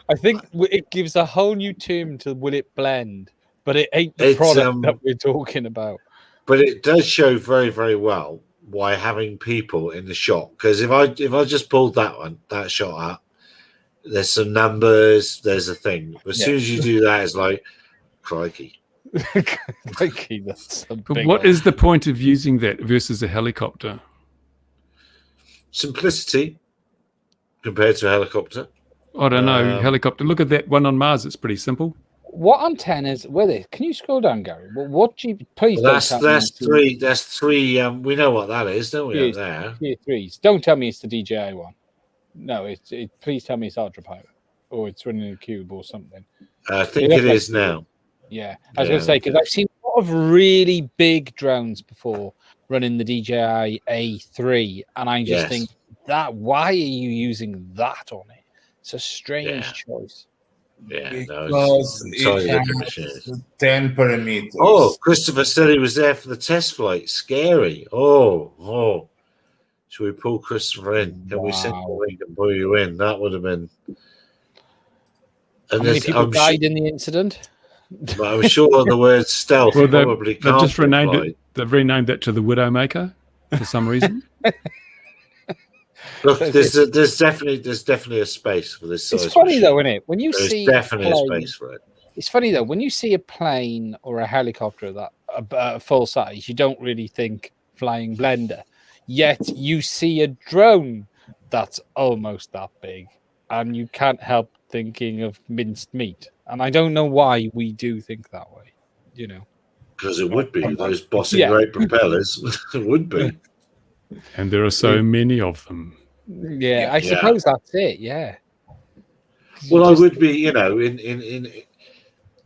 I think it gives a whole new term to will it blend, but it ain't the product that we're talking about. But it does show very, very well why having people in the shot. Because if I just pulled that shot up, there's some numbers, there's a thing. As soon as you do that, it's like, crikey. But what is the point of using that versus a helicopter? Simplicity compared to a helicopter. I don't know. Helicopter. Look at that one on Mars. It's pretty simple. What antennas were they? Can you scroll down, Gary? What please? Well, that's three. That's three. We know what that is, don't we? There. Tier 3s. Don't tell me it's the DJI one. No, please tell me it's ArduPilot or it's running a cube or something. I think it is now. Yeah, I was going to say, because I've seen a lot of really big drones before running the DJI A3, and I just think why are you using that on it? It's a strange choice. Yeah, because it has 10 parameters. Oh, Christopher said he was there for the test flight. Scary. Oh. Should we pull Christopher in? Can we send the link and pull you in? That would have been. How many people died in the incident? But I'm sure the word stealth probably can't. They've just renamed it. They've renamed that to the Widowmaker for some reason. Look, there's definitely a space for this. It's funny though, isn't it? When you see definitely a space for it. It's funny though when you see a plane or a helicopter that full size, you don't really think flying blender. Yet you see a drone that's almost that big, and you can't help thinking of minced meat. And I don't know why we do think that way, Because it would be those bossy great propellers. It would be. And there are so many of them. Yeah, I suppose that's it. Yeah. Well, I would be,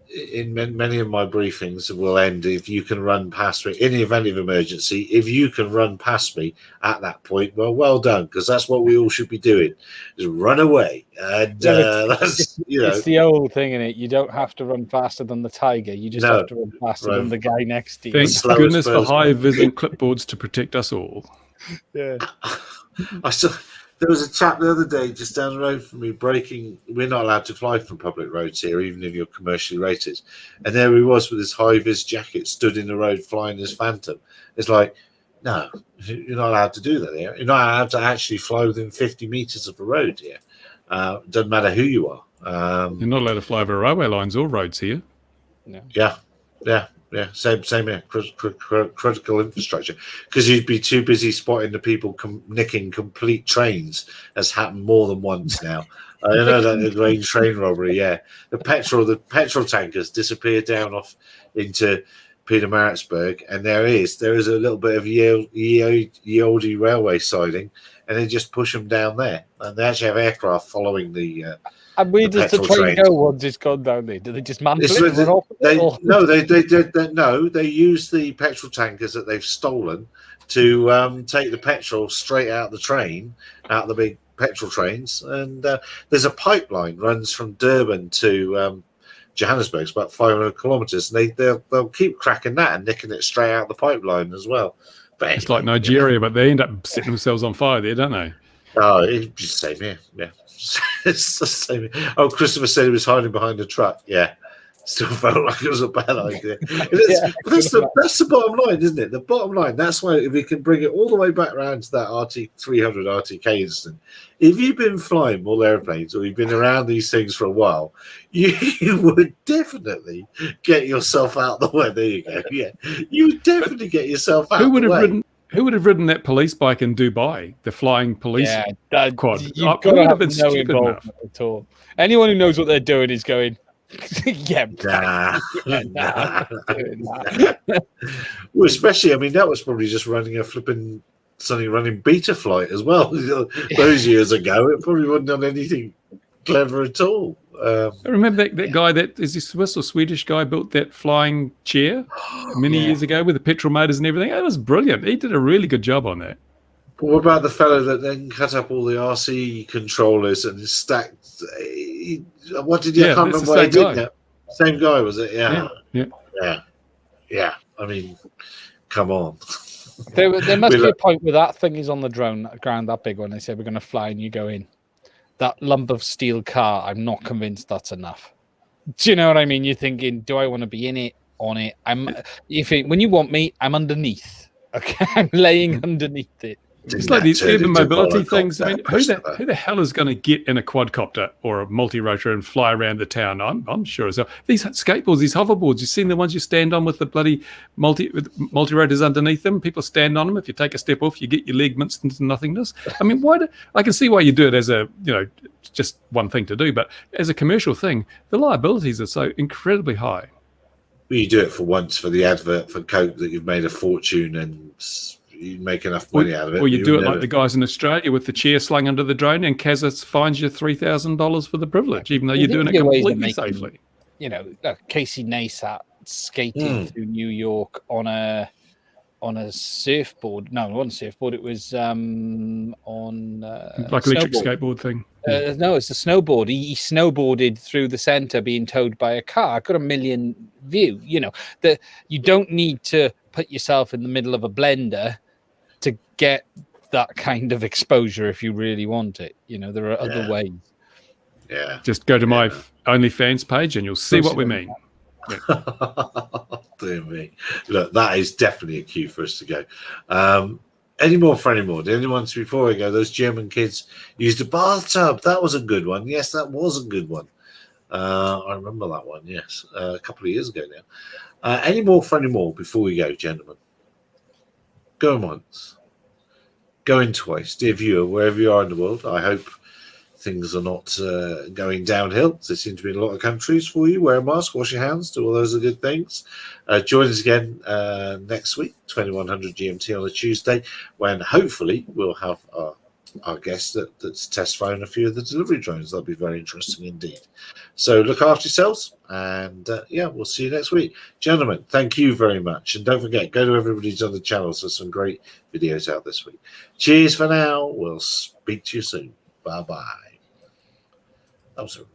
in many of my briefings will end if you can run past me in the event of emergency. If you can run past me at that point, well done, because that's what we all should be doing: is run away. And that's it's the old thing, in it. You don't have to run faster than the tiger. You just have to run faster than the guy next to you. Thank goodness for high-vis and clipboards to protect us all. Yeah. There was a chap the other day just down the road from me breaking. We're not allowed to fly from public roads here, even if you're commercially rated. And there he was with his high-vis jacket, stood in the road flying his Phantom. It's like, no, you're not allowed to do that here. You're not allowed to actually fly within 50 meters of a road here. Doesn't matter who you are. You're not allowed to fly over railway lines or roads here. No. Yeah. Same here. Critical infrastructure, because you'd be too busy spotting the people nicking complete trains. Has happened more than once now. I know that the grain train robbery. Yeah, the petrol tankers disappear down off into Petermaritzburg, and there is a little bit of Yeolde railway siding, and they just push them down there, and they actually have aircraft following the. And where does the train go once it's gone down there? Do they just mantle it? They use the petrol tankers that they've stolen to take the petrol straight out the train, out the big petrol trains. And there's a pipeline runs from Durban to Johannesburg. It's about 500 kilometers. And they'll keep cracking that and nicking it straight out the pipeline as well. But anyway, it's like Nigeria, but they end up setting themselves on fire there, don't they? Oh, it's the same here. Yeah. It's the same. Oh, Christopher said he was hiding behind a truck. Yeah, still felt like it was a bad idea. But that's the bottom line, isn't it? The bottom line. That's why, if we can bring it all the way back around to that RT300 RTK incident, if you've been flying more airplanes or you've been around these things for a while, you would definitely get yourself out the way. There you go. Yeah, you would definitely get yourself out. Who would have ridden that police bike in Dubai? The flying police quad. You've got to have no involvement at all. Anyone who knows what they're doing is going, nah. Well, especially, I mean, that was probably just running a running beta flight as well. Those years ago, it probably wouldn't have done anything clever at all. I remember that guy, that is this Swiss or Swedish guy, built that flying chair many years ago with the petrol motors and everything. That was brilliant. He did a really good job on that. But what about the fellow that then cut up all the RC controllers and stacked? What did you? I can't remember what he did now. Same guy, was it? Yeah. I mean, come on. There must be a point where that thing is on the ground that big when they say we're going to fly and you go in. That lump of steel car, I'm not convinced that's enough. Do you know what I mean? You're thinking, do I want to be in it, on it? When you want me, I'm underneath. Okay, I'm laying underneath it. It's like these urban mobility things. I mean, who the hell is going to get in a quadcopter or a multi-rotor and fly around the town? I'm sure as hell. These skateboards, these hoverboards, you've seen the ones you stand on with the bloody multi-rotors underneath them. People stand on them. If you take a step off, you get your leg minced into nothingness. I mean, I can see why you do it as just one thing to do, but as a commercial thing, the liabilities are so incredibly high. Well, you do it for once for the advert for Coke that you've made a fortune and you make enough money out of it. Or you do it like the guys in Australia with the chair slung under the drone, and Kazza fines you $3,000 for the privilege, even though you're doing it completely safely. Casey Neistat skating through New York on a surfboard. No, it wasn't a surfboard. It was on like electric skateboard thing. No, it's a snowboard. He snowboarded through the center, being towed by a car. Got a million view. That you don't need to put yourself in the middle of a blender to get that kind of exposure if you really want it. There are other ways. Yeah. Just go to my OnlyFans page and you'll see what we mean. Dear me. Look, that is definitely a cue for us to go. Any more? Did anyone, before I go, those German kids used a bathtub? That was a good one. Yes, that was a good one. I remember that one, yes. A couple of years ago now. Any more before we go, gentlemen? Going once. Going twice. Dear viewer, wherever you are in the world, I hope things are not going downhill. There seem to be in a lot of countries for you. Wear a mask, wash your hands, do all those are good things. Join us again next week, 2100 GMT on a Tuesday, when hopefully we'll have our our guest that's test flying a few of the delivery drones. That'll be very interesting indeed. So look after yourselves, and yeah, we'll see you next week. Gentlemen, thank you very much. And don't forget, go to everybody's other channels. There's some great videos out this week. Cheers for now. We'll speak to you soon. Bye-bye. That was a